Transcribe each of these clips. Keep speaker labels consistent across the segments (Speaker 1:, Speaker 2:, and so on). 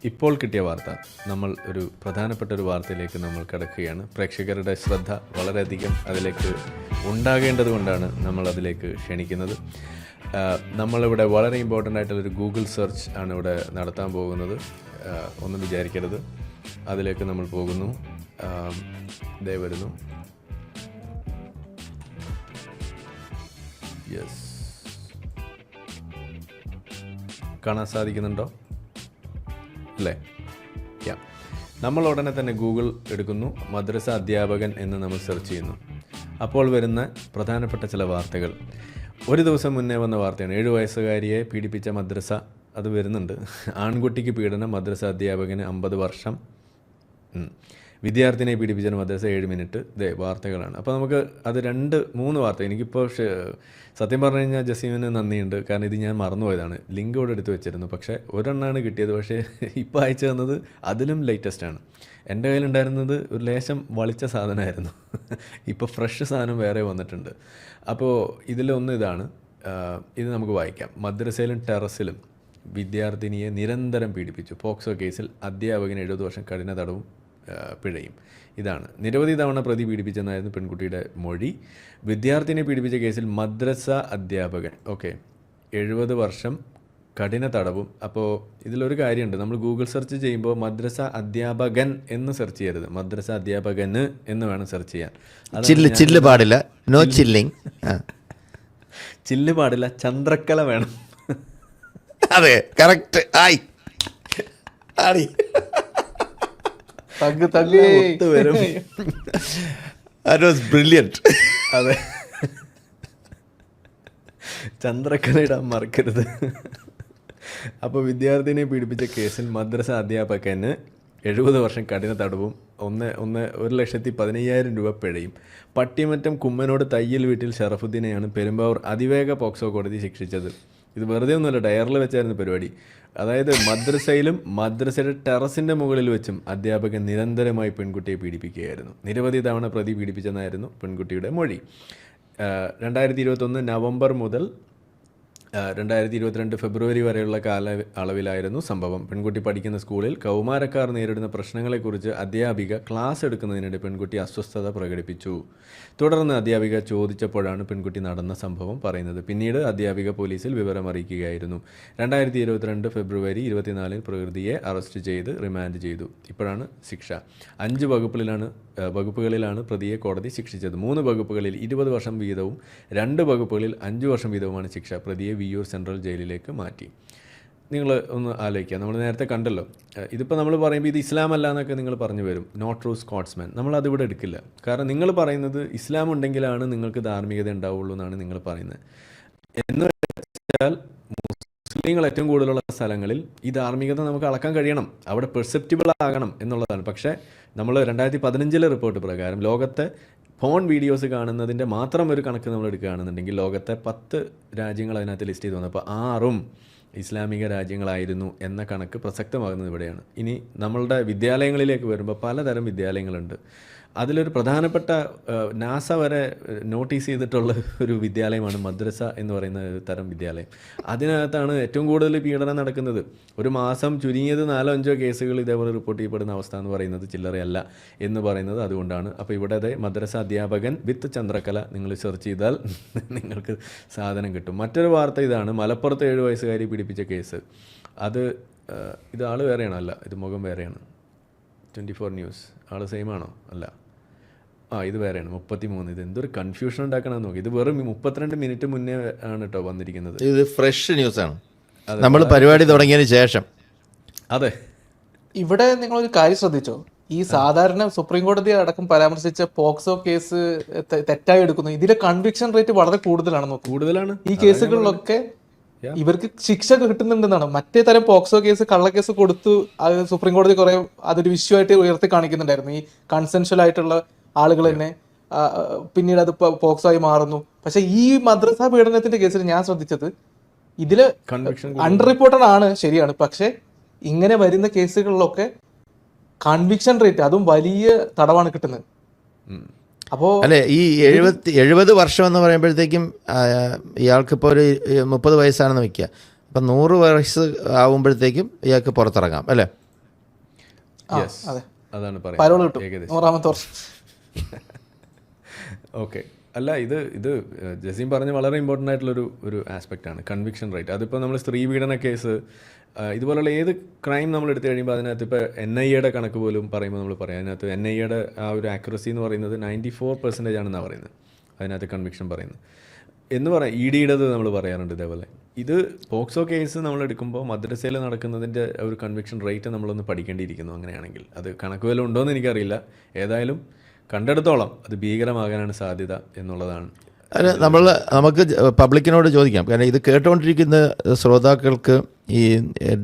Speaker 1: ഇപ്പോൾ കിട്ടിയ വാർത്ത, നമ്മൾ ഒരു പ്രധാനപ്പെട്ട ഒരു വാർത്തയിലേക്ക് നമ്മൾ കടക്കുകയാണ്. പ്രേക്ഷകരുടെ ശ്രദ്ധ വളരെയധികം അതിലേക്ക് ഉണ്ടാകേണ്ടത് കൊണ്ടാണ് നമ്മൾ അതിലേക്ക് ക്ഷണിക്കുന്നത്. നമ്മളിവിടെ വളരെ ഇമ്പോർട്ടൻ്റ് ആയിട്ടുള്ളൊരു ഗൂഗിൾ സെർച്ച് ആണ് ഇവിടെ നടത്താൻ പോകുന്നത്. ഒന്നും വിചാരിക്കരുത്. അതിലേക്ക് നമ്മൾ പോകുന്നു. ദേ വരുന്നു. യെസ്, കാണാൻ സാധിക്കുന്നുണ്ടോ അല്ലേ? നമ്മൾ ഉടനെ തന്നെ ഗൂഗിൾ എടുക്കുന്നു, മദ്രസ അധ്യാപകൻ എന്ന് നമ്മൾ സെർച്ച് ചെയ്യുന്നു. അപ്പോൾ വരുന്ന പ്രധാനപ്പെട്ട ചില വാർത്തകൾ. ഒരു ദിവസം മുന്നേ വന്ന വാർത്തയാണ്. 7 വയസ്സുകാരിയെ പീഡിപ്പിച്ച മദ്രസ, അത് വരുന്നുണ്ട്. ആൺകുട്ടിക്ക് പീഡനം, മദ്രസ അധ്യാപകന് 50 വർഷം. വിദ്യാർത്ഥിനെ പീഡിപ്പിച്ച മദ്രസ 7 മിനിറ്റ്. ഇതേ വാർത്തകളാണ്. അപ്പോൾ നമുക്ക് അത് 2-3 വാർത്ത. എനിക്കിപ്പോൾ സത്യം പറഞ്ഞു കഴിഞ്ഞാൽ ജസീമിന് നന്ദിയുണ്ട്. കാരണം ഇത് ഞാൻ മറന്നുപോയതാണ്. ലിങ്ക് ഇവിടെ എടുത്ത് വെച്ചിരുന്നു. പക്ഷേ ഒരെണ്ണമാണ് കിട്ടിയത്. പക്ഷേ ഇപ്പോൾ അയച്ചു തന്നത് അതിലും ലേറ്റസ്റ്റാണ്. എൻ്റെ കയ്യിലുണ്ടായിരുന്നത് ഒരു ലേശം വളിച്ച സാധനമായിരുന്നു. ഇപ്പോൾ ഫ്രഷ് സാധനം വേറെ വന്നിട്ടുണ്ട്. അപ്പോൾ ഇതിലൊന്ന് ഇതാണ്. ഇത് നമുക്ക് വായിക്കാം. മദ്രസയിലും ടെറസിലും വിദ്യാർത്ഥിനിയെ നിരന്തരം പീഡിപ്പിച്ചു. പോക്സോ കേസിൽ അധ്യാപകന് 70 വർഷം കഠിന തടവും പിഴയും. ഇതാണ്. നിരവധി തവണ പ്രതി പീഡിപ്പിച്ചെന്നായിരുന്നു പെൺകുട്ടിയുടെ മൊഴി. വിദ്യാർത്ഥിനെ പീഡിപ്പിച്ച കേസിൽ മദ്രസ അധ്യാപകൻ 70 വർഷം കഠിന തടവും. അപ്പോൾ ഇതിലൊരു കാര്യമുണ്ട്. നമ്മൾ ഗൂഗിൾ സെർച്ച് ചെയ്യുമ്പോൾ മദ്രസ അധ്യാപകൻ എന്ന് സെർച്ച് ചെയ്യരുത്, മദ്രസ അധ്യാപകന് എന്ന് വേണം സെർച്ച് ചെയ്യാൻ.
Speaker 2: ചില്ല് പാടില്ല, നോ ചില്ലിങ്.
Speaker 1: ചില്ല് പാടില്ല, ചന്ദ്രക്കല വേണം.
Speaker 2: അതെ, കറക്റ്റ്. ആയി ആടി
Speaker 1: വരും.
Speaker 2: അതെ,
Speaker 1: ചന്ദ്രക്കല ഇടാൻ മറക്കരുത്. അപ്പോൾ വിദ്യാർത്ഥിനെ പീഡിപ്പിച്ച കേസിൽ മദ്രസ അധ്യാപകന് 70 വർഷം കഠിന തടവും 1,15,000 രൂപ പിഴയും. പട്ടിമറ്റം കുമ്മനോട് തയ്യൽ വീട്ടിൽ ഷറഫുദ്ദീനെയാണ് പെരുമ്പാവൂർ അതിവേഗ പോക്സോ കോടതി ശിക്ഷിച്ചത്. ഇത് വെറുതെ ഒന്നുമല്ല, ഡയറിൽ വെച്ചായിരുന്നു പരിപാടി. അതായത് മദ്രസയിലും മദ്രസയുടെ ടെറസിൻ്റെ മുകളിൽ വെച്ചും അധ്യാപകൻ നിരന്തരമായി പെൺകുട്ടിയെ പീഡിപ്പിക്കുകയായിരുന്നു. നിരവധി തവണ പ്രതി പീഡിപ്പിച്ചെന്നായിരുന്നു പെൺകുട്ടിയുടെ മൊഴി. 2021 നവംബർ മുതൽ 2022 ഫെബ്രുവരി വരെയുള്ള അളവിലായിരുന്നു സംഭവം. പെൺകുട്ടി പഠിക്കുന്ന സ്കൂളിൽ കൗമാരക്കാർ നേരിടുന്ന പ്രശ്നങ്ങളെക്കുറിച്ച് അധ്യാപിക ക്ലാസ് എടുക്കുന്നതിനിടെ പെൺകുട്ടി അസ്വസ്ഥത പ്രകടിപ്പിച്ചു. തുടർന്ന് അധ്യാപിക ചോദിച്ചപ്പോഴാണ് പെൺകുട്ടി നടന്ന സംഭവം പറയുന്നത്. പിന്നീട് അധ്യാപിക പോലീസിൽ വിവരം അറിയിക്കുകയായിരുന്നു. 2022 ഫെബ്രുവരി 24 പ്രകൃതിയെ അറസ്റ്റ് ചെയ്ത് റിമാൻഡ് ചെയ്തു. ഇപ്പോഴാണ് ശിക്ഷ. 5 വകുപ്പുകളിലാണ് പ്രതിയെ കോടതി ശിക്ഷിച്ചത്. 3 വകുപ്പുകളിൽ 20 വർഷം വീതവും 2 വകുപ്പുകളിൽ 5 വർഷം വീതവുമാണ് ശിക്ഷ. പ്രതിയെ വിയ്യൂർ സെൻട്രൽ ജയിലിലേക്ക് മാറ്റി. നിങ്ങൾ ഒന്ന് ആലോചിക്കുക. നമ്മൾ നേരത്തെ കണ്ടല്ലോ, ഇതിപ്പോൾ നമ്മൾ പറയുമ്പോൾ ഇത് ഇസ്ലാം അല്ല എന്നൊക്കെ നിങ്ങൾ പറഞ്ഞു വരും. Not true Scotsman. നമ്മളതിവിടെ എടുക്കില്ല. കാരണം നിങ്ങൾ പറയുന്നത് ഇസ്ലാം ഉണ്ടെങ്കിലാണ് നിങ്ങൾക്ക് ധാർമ്മികത ഉണ്ടാവുള്ളൂ എന്നാണ് നിങ്ങൾ പറയുന്നത്. എന്ന് വെച്ചാൽ മുസ്ലിങ്ങൾ ഏറ്റവും കൂടുതലുള്ള സ്ഥലങ്ങളിൽ ഈ ധാർമ്മികത നമുക്ക് അളക്കാൻ കഴിയണം, അവിടെ പെർസെപ്റ്റിബിൾ ആകണം എന്നുള്ളതാണ്. പക്ഷേ നമ്മൾ 2015 റിപ്പോർട്ട് പ്രകാരം ലോകത്തെ ഫോൺ വീഡിയോസ് കാണുന്നതിൻ്റെ മാത്രം ഒരു കണക്ക് നമ്മൾ എടുക്കുകയാണെന്നുണ്ടെങ്കിൽ ലോകത്തെ 10 രാജ്യങ്ങൾ അതിനകത്ത് ലിസ്റ്റ് ചെയ്ത് വന്നപ്പോൾ 6ഉം ഇസ്ലാമിക രാജ്യങ്ങളായിരുന്നു എന്ന കണക്ക് പ്രസക്തമാകുന്നത് ഇവിടെയാണ്. ഇനി നമ്മളുടെ വിദ്യാലയങ്ങളിലേക്ക് വരുമ്പോൾ പലതരം വിദ്യാലയങ്ങളുണ്ട്. അതിലൊരു പ്രധാനപ്പെട്ട നാസ വരെ നോട്ടീസ് ചെയ്തിട്ടുള്ള ഒരു വിദ്യാലയമാണ് മദ്രസ എന്ന് പറയുന്ന തരം വിദ്യാലയം. അതിനകത്താണ് ഏറ്റവും കൂടുതൽ പീഡനം നടക്കുന്നത്. ഒരു മാസം ചുരുങ്ങിയത് 4-5 കേസുകൾ ഇതേപോലെ റിപ്പോർട്ട് ചെയ്യപ്പെടുന്ന അവസ്ഥ എന്ന് പറയുന്നത് ചില്ലറയല്ല എന്ന് പറയുന്നത് അതുകൊണ്ടാണ്. അപ്പോൾ ഇവിടെ മദ്രസ അധ്യാപകൻ വിത്ത് ചന്ദ്രക്കല നിങ്ങൾ സെർച്ച് ചെയ്താൽ നിങ്ങൾക്ക് സാധനം കിട്ടും. മറ്റൊരു വാർത്ത ഇതാണ്. മലപ്പുറത്ത് 7 വയസ്സുകാരി പീഡിപ്പിച്ച കേസ്. ഇത് ആൾ വേറെയാണോ? അല്ല, ഇത് മുഖം വേറെയാണ്. 24 ന്യൂസ് ആൾ സെയിം ആണോ? അല്ല, ഇത് വേറെയാണ്. 33. ഇത് എന്തൊരു കൺഫ്യൂഷൻ ഉണ്ടാക്കണം നോക്കി. ഇത് വെറും 32 മിനിറ്റ് മുന്നേ ആണ് കേട്ടോ വന്നിരിക്കുന്നത്.
Speaker 2: ഇത് ഫ്രഷ് ന്യൂസാണ്, നമ്മൾ പരിപാടി തുടങ്ങിയതിന് ശേഷം.
Speaker 1: അതെ,
Speaker 3: ഇവിടെ നിങ്ങളൊരു കാര്യം ശ്രദ്ധിച്ചോ? ഈ സാധാരണ സുപ്രീം കോടതി അടക്കം പരാമർശിച്ച പോക്സോ കേസ് തെറ്റായി എടുക്കുന്നു. ഇതിലെ കൺവിക്ഷൻ റേറ്റ് വളരെ കൂടുതലാണ്. ഈ കേസുകളിലൊക്കെ ഇവർക്ക് ശിക്ഷ കിട്ടുന്നുണ്ടെന്നാണ്. മറ്റേ തരം പോക്സോ കേസ്, കള്ളക്കേസ് കൊടുത്തു സുപ്രീം കോടതി കുറെ അതൊരു ഇഷ്യൂ ആയിട്ട് ഉയർത്തി കാണിക്കുന്നുണ്ടായിരുന്നു. ഈ കൺസെൻഷ്വൽ ആയിട്ടുള്ള ആളുകൾ തന്നെ പിന്നീട് അത് പോക്സോ ആയി മാറുന്നു. പക്ഷെ ഈ മദ്രസ പീഡനത്തിന്റെ കേസിൽ ഞാൻ ശ്രദ്ധിച്ചത് ഇതില് അണ്ടർ റിപ്പോർട്ടഡ് ആണ്, ശരിയാണ്. പക്ഷെ ഇങ്ങനെ വരുന്ന കേസുകളിലൊക്കെ കൺവിക്ഷൻ റേറ്റ്, അതും വലിയ തടവാണ് കിട്ടുന്നത്. അപ്പോൾ
Speaker 2: അല്ലേ, ഈ 70 വർഷം എന്ന് പറയുമ്പോഴത്തേക്കും ഇയാൾക്കിപ്പോൾ ഒരു 30 വയസ്സാണെന്ന് വയ്ക്കുക. അപ്പം 100 വയസ്സ് ആകുമ്പോഴത്തേക്കും ഇയാൾക്ക് പുറത്തിറങ്ങാം അല്ലേ?
Speaker 1: യെസ്,
Speaker 3: അതെ.
Speaker 1: അതാണ്
Speaker 3: പരോൾ
Speaker 1: പറയുന്നത്
Speaker 3: കിട്ടും
Speaker 1: ഏകദേശം.
Speaker 3: 100ാമത്തെ വർഷം.
Speaker 1: ഓക്കെ, അല്ല ഇത് ജസീം പറഞ്ഞ വളരെ ഇമ്പോർട്ടൻ്റ് ആയിട്ടുള്ളൊരു ആസ്പെക്റ്റാണ് കൺവിക്ഷൻ റേറ്റ്. അതിപ്പോൾ നമ്മൾ സ്ത്രീ പീഡന കേസ് ഇതുപോലുള്ള ഏത് ക്രൈം നമ്മൾ എടുത്തു കഴിയുമ്പോൾ അതിനകത്ത് ഇപ്പോൾ NIA കണക്ക് പോലും പറയുമ്പോൾ നമ്മൾ പറയാം, അതിനകത്ത് NIA ആ ഒരു ആക്യുറസി എന്ന് പറയുന്നത് 94% ആണെന്നാണ് പറയുന്നത് അതിനകത്ത് കൺവിക്ഷൻ പറയുന്നത് എന്ന് പറയാം. EDയുടേത് നമ്മൾ പറയാറുണ്ട്. ഇതേപോലെ ഇത് പോക്സോ കേസ് നമ്മൾ എടുക്കുമ്പോൾ മദ്രസയിൽ നടക്കുന്നതിൻ്റെ ഒരു കൺവിക്ഷൻ റേറ്റ് നമ്മളൊന്ന് പഠിക്കേണ്ടിയിരിക്കുന്നു. അങ്ങനെയാണെങ്കിൽ അത് കണക്ക് വല്ലതും ഉണ്ടോയെന്ന് എനിക്കറിയില്ല. ഏതായാലും കണ്ടെടുത്തോളം അത് ഭീകരമാകാനാണ് സാധ്യത എന്നുള്ളതാണ്.
Speaker 2: അതിന് നമുക്ക് പബ്ലിക്കിനോട് ചോദിക്കാം. കാരണം ഇത് കേട്ടുകൊണ്ടിരിക്കുന്ന ശ്രോതാക്കൾക്ക് ഈ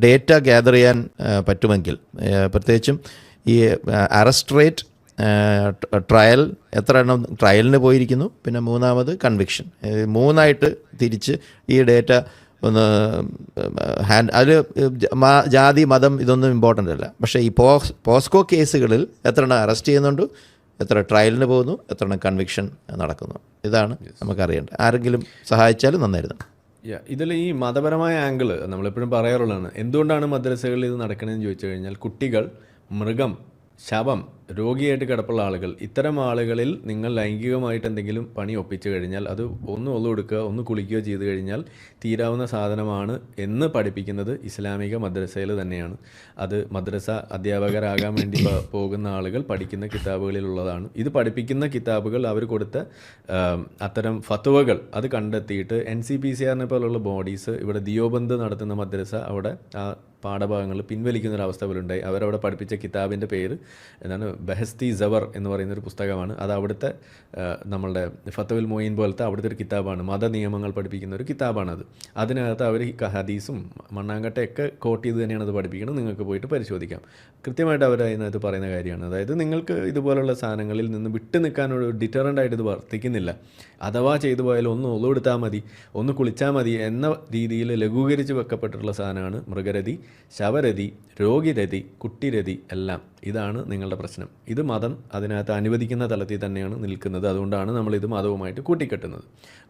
Speaker 2: ഡേറ്റ ഗ്യാദർ ചെയ്യാൻ പറ്റുമെങ്കിൽ, പ്രത്യേകിച്ചും ഈ അറസ്റ്റ് റേറ്റ്, ട്രയൽ, എത്ര എണ്ണം ട്രയലിന് പോയിരിക്കുന്നു, പിന്നെ മൂന്നാമത് കൺവിക്ഷൻ, മൂന്നായിട്ട് തിരിച്ച് ഈ ഡേറ്റ ഒന്ന് അതിൽ ജാതി മതം ഇതൊന്നും ഇമ്പോർട്ടൻ്റ് അല്ല. പക്ഷേ ഈ പോസ്കോ കേസുകളിൽ എത്ര എണ്ണം അറസ്റ്റ് ചെയ്യുന്നുണ്ട്, എത്ര ട്രയലിന് പോകുന്നു, എത്ര എണ്ണം കൺവിക്ഷൻ നടക്കുന്നു, ഇതാണ് നമുക്കറിയേണ്ടത്. ആരെങ്കിലും സഹായിച്ചാലും നന്നായിരുന്നു.
Speaker 1: ഇതിൽ ഈ മതപരമായ ആംഗിൾ നമ്മളെപ്പോഴും പറയാറുള്ളതാണ്. എന്തുകൊണ്ടാണ് മദ്രസകളിൽ ഇത് നടക്കണമെന്ന് ചോദിച്ചു കഴിഞ്ഞാൽ, കുട്ടികൾ, മൃഗം, ശവം, രോഗിയായിട്ട് കിടപ്പുള്ള ആളുകൾ, ഇത്തരം ആളുകളിൽ നിങ്ങൾ ലൈംഗികമായിട്ട് എന്തെങ്കിലും പണി ഒപ്പിച്ചു കഴിഞ്ഞാൽ അത് ഒന്ന് കൊടുക്കുക, ഒന്ന് കുളിക്കുകയോ ചെയ്തു കഴിഞ്ഞാൽ തീരാവുന്ന സാധനമാണ് എന്ന് പഠിപ്പിക്കുന്നത് ഇസ്ലാമിക മദ്രസയിൽ തന്നെയാണ്. അത് മദ്രസ അധ്യാപകരാകാൻ വേണ്ടി പോകുന്ന ആളുകൾ പഠിക്കുന്ന കിതാബുകളിലുള്ളതാണ്. ഇത് പഠിപ്പിക്കുന്ന കിതാബുകൾ അവർ കൊടുത്ത അത്തരം ഫത്വകൾ അത് കണ്ടെത്തിയിട്ട് NCPCR പോലുള്ള ബോഡീസ് ഇവിടെ ദിയോബന്ദ് നടത്തുന്ന മദ്രസ അവിടെ ആ പാഠഭാഗങ്ങൾ പിൻവലിക്കുന്നൊരവസ്ഥ പോലുണ്ടായി. അവരവിടെ പഠിപ്പിച്ച കിതാബിൻ്റെ പേര് എന്താണ്, ബഹസ്തി സവർ എന്ന് പറയുന്നൊരു പുസ്തകമാണ്. അത് അവിടുത്തെ നമ്മളുടെ ഫത്തവുൽ മൊയ്ൻ പോലത്തെ അവിടുത്തെ ഒരു കിതാബാണ്. മത നിയമങ്ങൾ പഠിപ്പിക്കുന്ന ഒരു കിതാബാണത്. അതിനകത്ത് അവർ ഹദീസും മണ്ണാങ്കട്ടയൊക്കെ കോട്ട് ചെയ്ത് തന്നെയാണ് അത് പഠിപ്പിക്കുന്നത്. നിങ്ങൾക്ക് പോയിട്ട് പരിശോധിക്കാം. കൃത്യമായിട്ട് അവർ അതിനകത്ത് പറയുന്ന കാര്യമാണ്. അതായത് നിങ്ങൾക്ക് ഇതുപോലുള്ള സാധനങ്ങളിൽ നിന്ന് വിട്ടു നിൽക്കാനൊരു ഡിറ്ററൻ്റായിട്ട് ഇത് വർത്തിക്കുന്നില്ല. അഥവാ ചെയ്തു പോയാൽ ഒന്ന് ഒളിവെടുത്താൽ മതി, ഒന്ന് കുളിച്ചാൽ മതി എന്ന രീതിയിൽ ലഘൂകരിച്ച് വെക്കപ്പെട്ടിട്ടുള്ള സാധനമാണ് മൃഗരതി, ശവരതി, രോഗിരതി, കുട്ടിരതി എല്ലാം. ഇതാണ് നിങ്ങളുടെ പ്രശ്നം. ഇത് മതം അതിനകത്ത് അനുവദിക്കുന്ന തലത്തിൽ തന്നെയാണ് നിൽക്കുന്നത്. അതുകൊണ്ടാണ് നമ്മളിത് മതവുമായിട്ട് കൂട്ടിക്കെട്ടുന്നത്.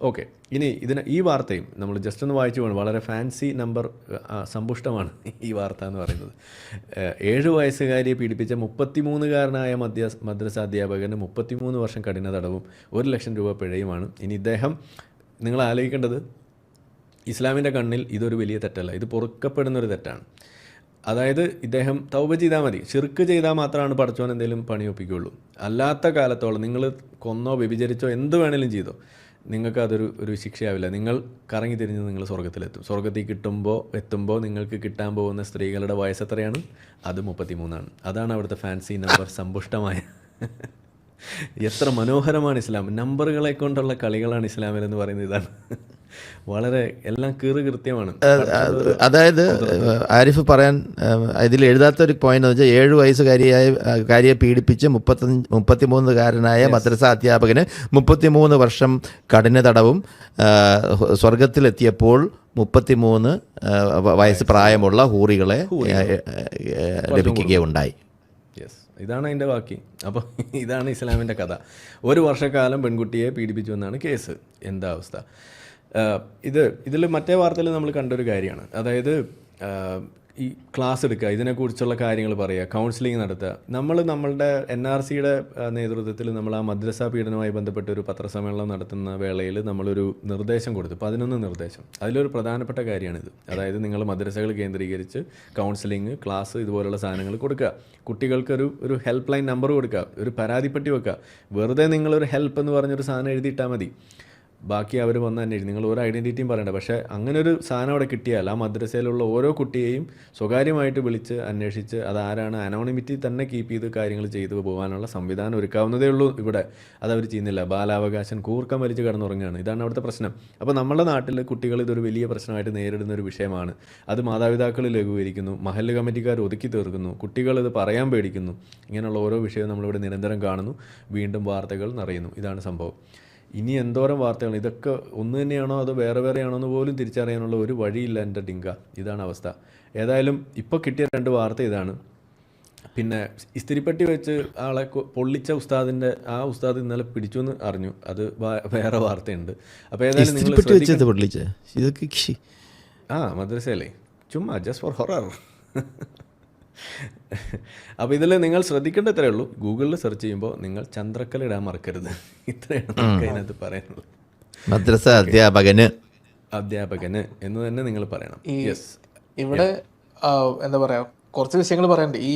Speaker 1: ഓക്കെ, ഇനി ഈ വാർത്തയും നമ്മൾ ജസ്റ്റ് ഒന്ന് വായിച്ചു പോകണം. വളരെ ഫാൻസി നമ്പർ സമ്പുഷ്ടമാണ് ഈ വാർത്ത എന്ന് പറയുന്നത്. 7 വയസ്സുകാരിയെ പീഡിപ്പിച്ച 33-കാരനായ മദ്രസ അധ്യാപകന് 33 വർഷം കഠിന തടവും 1 ലക്ഷം രൂപ പിഴയുമാണ്. ഇനി ഇദ്ദേഹം, നിങ്ങൾ ആലോചിക്കേണ്ടത്, ഇസ്ലാമിൻ്റെ കണ്ണിൽ ഇതൊരു വലിയ തെറ്റല്ല, ഇത് പൊറുക്കപ്പെടുന്നൊരു തെറ്റാണ്. അതായത് ഇദ്ദേഹം തൗബ ചെയ്താൽ മതി, ശിർക്ക് ചെയ്താൽ മാത്രമാണ് പടച്ചോൻ എന്തെങ്കിലും പണി ഒപ്പിക്കുകയുള്ളൂ. അല്ലാത്ത കാലത്തോളം നിങ്ങൾ കൊന്നോ വ്യഭിചരിച്ചോ എന്ത് വേണേലും ചെയ്തോ നിങ്ങൾക്ക് അതൊരു ശിക്ഷയാവില്ല. നിങ്ങൾ കറങ്ങി തിരിഞ്ഞ് നിങ്ങൾ സ്വർഗ്ഗത്തിലെത്തും. സ്വർഗ്ഗത്തിൽ എത്തുമ്പോൾ നിങ്ങൾക്ക് കിട്ടാൻ പോകുന്ന സ്ത്രീകളുടെ വയസ്സ് എത്രയാണ്? അത് 33 അതാണ് അവിടുത്തെ ഫാൻസി നമ്പർ സമ്പുഷ്ടമായ. എത്ര മനോഹരമാണ് ഇസ്ലാം. നമ്പറുകളെ കൊണ്ടുള്ള കളികളാണ് ഇസ്ലാമിലെന്ന് പറയുന്നത്. ഇതാണ് വളരെ എല്ലാം കൃത്യമാണ്.
Speaker 2: അതായത് ആരിഫ് പറയാൻ ഇതിൽ എഴുതാത്തൊരു പോയിന്റ് എന്ന് വെച്ചാൽ 7 വയസ്സുകാരിയെ പീഡിപ്പിച്ച് 33-കാരനായ മദ്രസ അധ്യാപകന് 33 വർഷം കഠിന തടവും സ്വർഗത്തിലെത്തിയപ്പോൾ 33 വയസ്സ് പ്രായമുള്ള ഹൂറികളെ ലഭിക്കുകയുണ്ടായി.
Speaker 1: യെസ്, ഇതാണ് അതിൻ്റെ ബാക്കി. അപ്പോൾ ഇതാണ് ഇസ്ലാമിൻ്റെ കഥ. 1 വർഷക്കാലം പെൺകുട്ടിയെ പീഡിപ്പിച്ചു എന്നാണ് കേസ്. എന്താ അവസ്ഥ? ഇതിൽ മറ്റേ വാർത്തയിൽ നമ്മൾ കണ്ടൊരു കാര്യമാണ്. അതായത് ഈ ക്ലാസ് എടുക്കുക, ഇതിനെക്കുറിച്ചുള്ള കാര്യങ്ങൾ പറയുക, കൗൺസിലിംഗ് നടത്തുക. നമ്മളുടെ NRCയുടെ നേതൃത്വത്തിൽ നമ്മൾ ആ മദ്രസ പീഡനവുമായി ബന്ധപ്പെട്ട ഒരു പത്രസമ്മേളനം നടത്തുന്ന വേളയിൽ നമ്മളൊരു നിർദ്ദേശം കൊടുത്തു, 11 നിർദ്ദേശം. അതിലൊരു പ്രധാനപ്പെട്ട കാര്യമാണിത്. അതായത് നിങ്ങൾ മദ്രസകൾ കേന്ദ്രീകരിച്ച് കൗൺസിലിംഗ്, ക്ലാസ്, ഇതുപോലുള്ള സാധനങ്ങൾ കൊടുക്കുക. കുട്ടികൾക്കൊരു ഹെൽപ്പ് ലൈൻ നമ്പർ കൊടുക്കുക, ഒരു പരാതിപ്പെട്ടി വെക്കുക. വെറുതെ നിങ്ങളൊരു ഹെൽപ്പ് എന്ന് പറഞ്ഞൊരു സാധനം എഴുതിയിട്ടാൽ മതി, ബാക്കി അവർ വന്ന് അന്വേഷിക്കും. നിങ്ങൾ ഒരു ഐഡൻറ്റിറ്റിയും പറയണ്ട. പക്ഷേ അങ്ങനെ ഒരു സാധനം അവിടെ കിട്ടിയാൽ ആ മദ്രസയിലുള്ള ഓരോ കുട്ടിയെയും സ്വകാര്യമായിട്ട് വിളിച്ച് അന്വേഷിച്ച് അതാരാണ്, അനോണിമിറ്റി തന്നെ കീപ്പ് ചെയ്ത് കാര്യങ്ങൾ ചെയ്തു പോകാനുള്ള സംവിധാനം ഒരുക്കാവുന്നതേ ഉള്ളൂ. ഇവിടെ അതവർ ചെയ്യുന്നില്ല. ബാലാവകാശം കൂർക്കം വലിച്ച് കിടന്നുറങ്ങുകയാണ്. ഇതാണ് അവിടുത്തെ പ്രശ്നം. അപ്പോൾ നമ്മുടെ നാട്ടിൽ കുട്ടികൾ ഇതൊരു വലിയ പ്രശ്നമായിട്ട് നേരിടുന്ന ഒരു വിഷയമാണ്. അത് മാതാപിതാക്കൾ ലഘൂകരിക്കുന്നു, മഹല്ല് കമ്മിറ്റിക്കാർ ഒതുക്കി തീർക്കുന്നു, കുട്ടികൾ ഇത് പറയാൻ പേടിക്കുന്നു. ഇങ്ങനെയുള്ള ഓരോ വിഷയവും നമ്മളിവിടെ നിരന്തരം കാണുന്നു. വീണ്ടും വാർത്തകൾ നിറയുന്നു. ഇതാണ് സംഭവം. ഇനി എന്തോരം വാർത്തകൾ, ഇതൊക്കെ ഒന്ന് തന്നെയാണോ അതോ വേറെ ആണോ എന്ന് പോലും തിരിച്ചറിയാനുള്ള ഒരു വഴിയില്ല എൻ്റെ ഡിങ്ക. ഇതാണ് അവസ്ഥ. ഏതായാലും ഇപ്പോൾ കിട്ടിയ 2 വാർത്ത ഇതാണ്. പിന്നെ ഇസ്തിരിപ്പെട്ടി വെച്ച് ആളെ പൊള്ളിച്ച ഉസ്താദിൻ്റെ ഉസ്താദ് ഇന്നലെ പിടിച്ചു എന്ന് അറിഞ്ഞു. അത് വേറെ വാർത്തയുണ്ട്. അപ്പോൾ ഏതായാലും നിങ്ങൾ മദ്രസയിലെ ചുമ്മാ ജസ്റ്റ് ഫോർ ഹൊറർ. അപ്പോൾ ഇതിൽ നിങ്ങൾ ശ്രദ്ധിക്കേണ്ട ഇത്രയേ ഉള്ളൂ, ഗൂഗിളിൽ സെർച്ച് ചെയ്യുമ്പോൾ നിങ്ങൾ ചന്ദ്രക്കല ഇടാൻ മറക്കരുത്. ഇത്രയാണ് നമുക്ക് അതിനകത്ത് പറയാനുള്ളത്.
Speaker 2: മദ്രസ അധ്യാപകന്
Speaker 1: എന്ന് തന്നെ നിങ്ങൾ പറയണം. യെസ്,
Speaker 3: ഇവിടെ എന്താ പറയാ, കുറച്ച് വിഷയങ്ങൾ പറയാനുണ്ട്. ഈ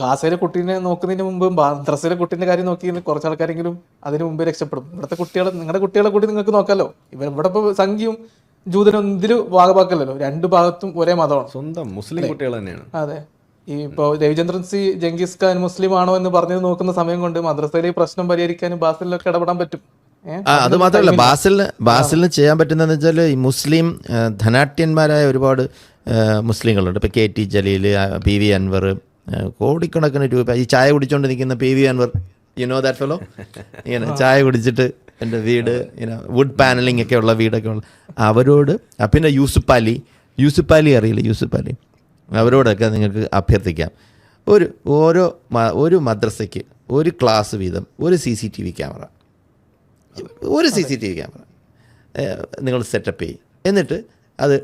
Speaker 3: ഗാസയിലെ കുട്ടീനെ നോക്കുന്നതിന് മുമ്പ് മദ്രസയിലെ കുട്ടീന്റെ കാര്യം നോക്കി കുറച്ച് ആൾക്കാരെങ്കിലും അതിന് മുമ്പേ രക്ഷപ്പെടും. ഇവിടുത്തെ കുട്ടികളെ, നിങ്ങളുടെ കുട്ടികളെ കൂടി നിങ്ങൾക്ക് നോക്കാമല്ലോ. ഇവിടെ ഇപ്പോൾ സംഖ്യയും ജൂതനും ഇതിൽ ഭാഗമാക്കല്ലോ, രണ്ട് ഭാഗത്തും ഒരേ മതമാണ്,
Speaker 1: സ്വന്തം മുസ്ലിം കുട്ടികൾ തന്നെയാണ്.
Speaker 3: അതെ. ഈ ഇപ്പോൾ രവിചന്ദ്രൻ സി ജംഗീസ് ഖാൻ മുസ്ലിം ആണോ എന്ന് പറഞ്ഞത് നോക്കുന്ന സമയം കൊണ്ട് മദ്രസയിലെ പ്രശ്നം പരിഹരിക്കാനും ബാസിലൊക്കെ ഇടപെടാൻ പറ്റും.
Speaker 2: അത് മാത്രമല്ല, ബാസിലിന് ചെയ്യാൻ പറ്റുന്നതെന്ന് വെച്ചാൽ ഈ മുസ്ലിം ധനാട്യന്മാരായ ഒരുപാട് മുസ്ലിങ്ങളുണ്ട്. ഇപ്പോൾ KT ജലീൽ, PV അൻവർ, കോടിക്കണക്കിന് രൂപ ഈ ചായ കുടിച്ചുകൊണ്ട് നിൽക്കുന്ന PV അൻവർ, ദാറ്റ് ഫെലോ, ഇങ്ങനെ ചായ കുടിച്ചിട്ട് എൻ്റെ വീട് ഇങ്ങനെ വുഡ് പാനലിംഗ് ഒക്കെ ഉള്ള വീടൊക്കെ ഉള്ള അവരോട്, പിന്നെ യൂസുഫ് അലി അറിയില്ല, യൂസുഫ് അലി, അവരോടൊക്കെ നിങ്ങൾക്ക് അഭ്യർത്ഥിക്കാം. ഒരു മദ്രസയ്ക്ക് ഒരു ക്ലാസ് വീതം ഒരു CCTV ക്യാമറ നിങ്ങൾ സെറ്റപ്പ് ചെയ്യും. എന്നിട്ട് അത്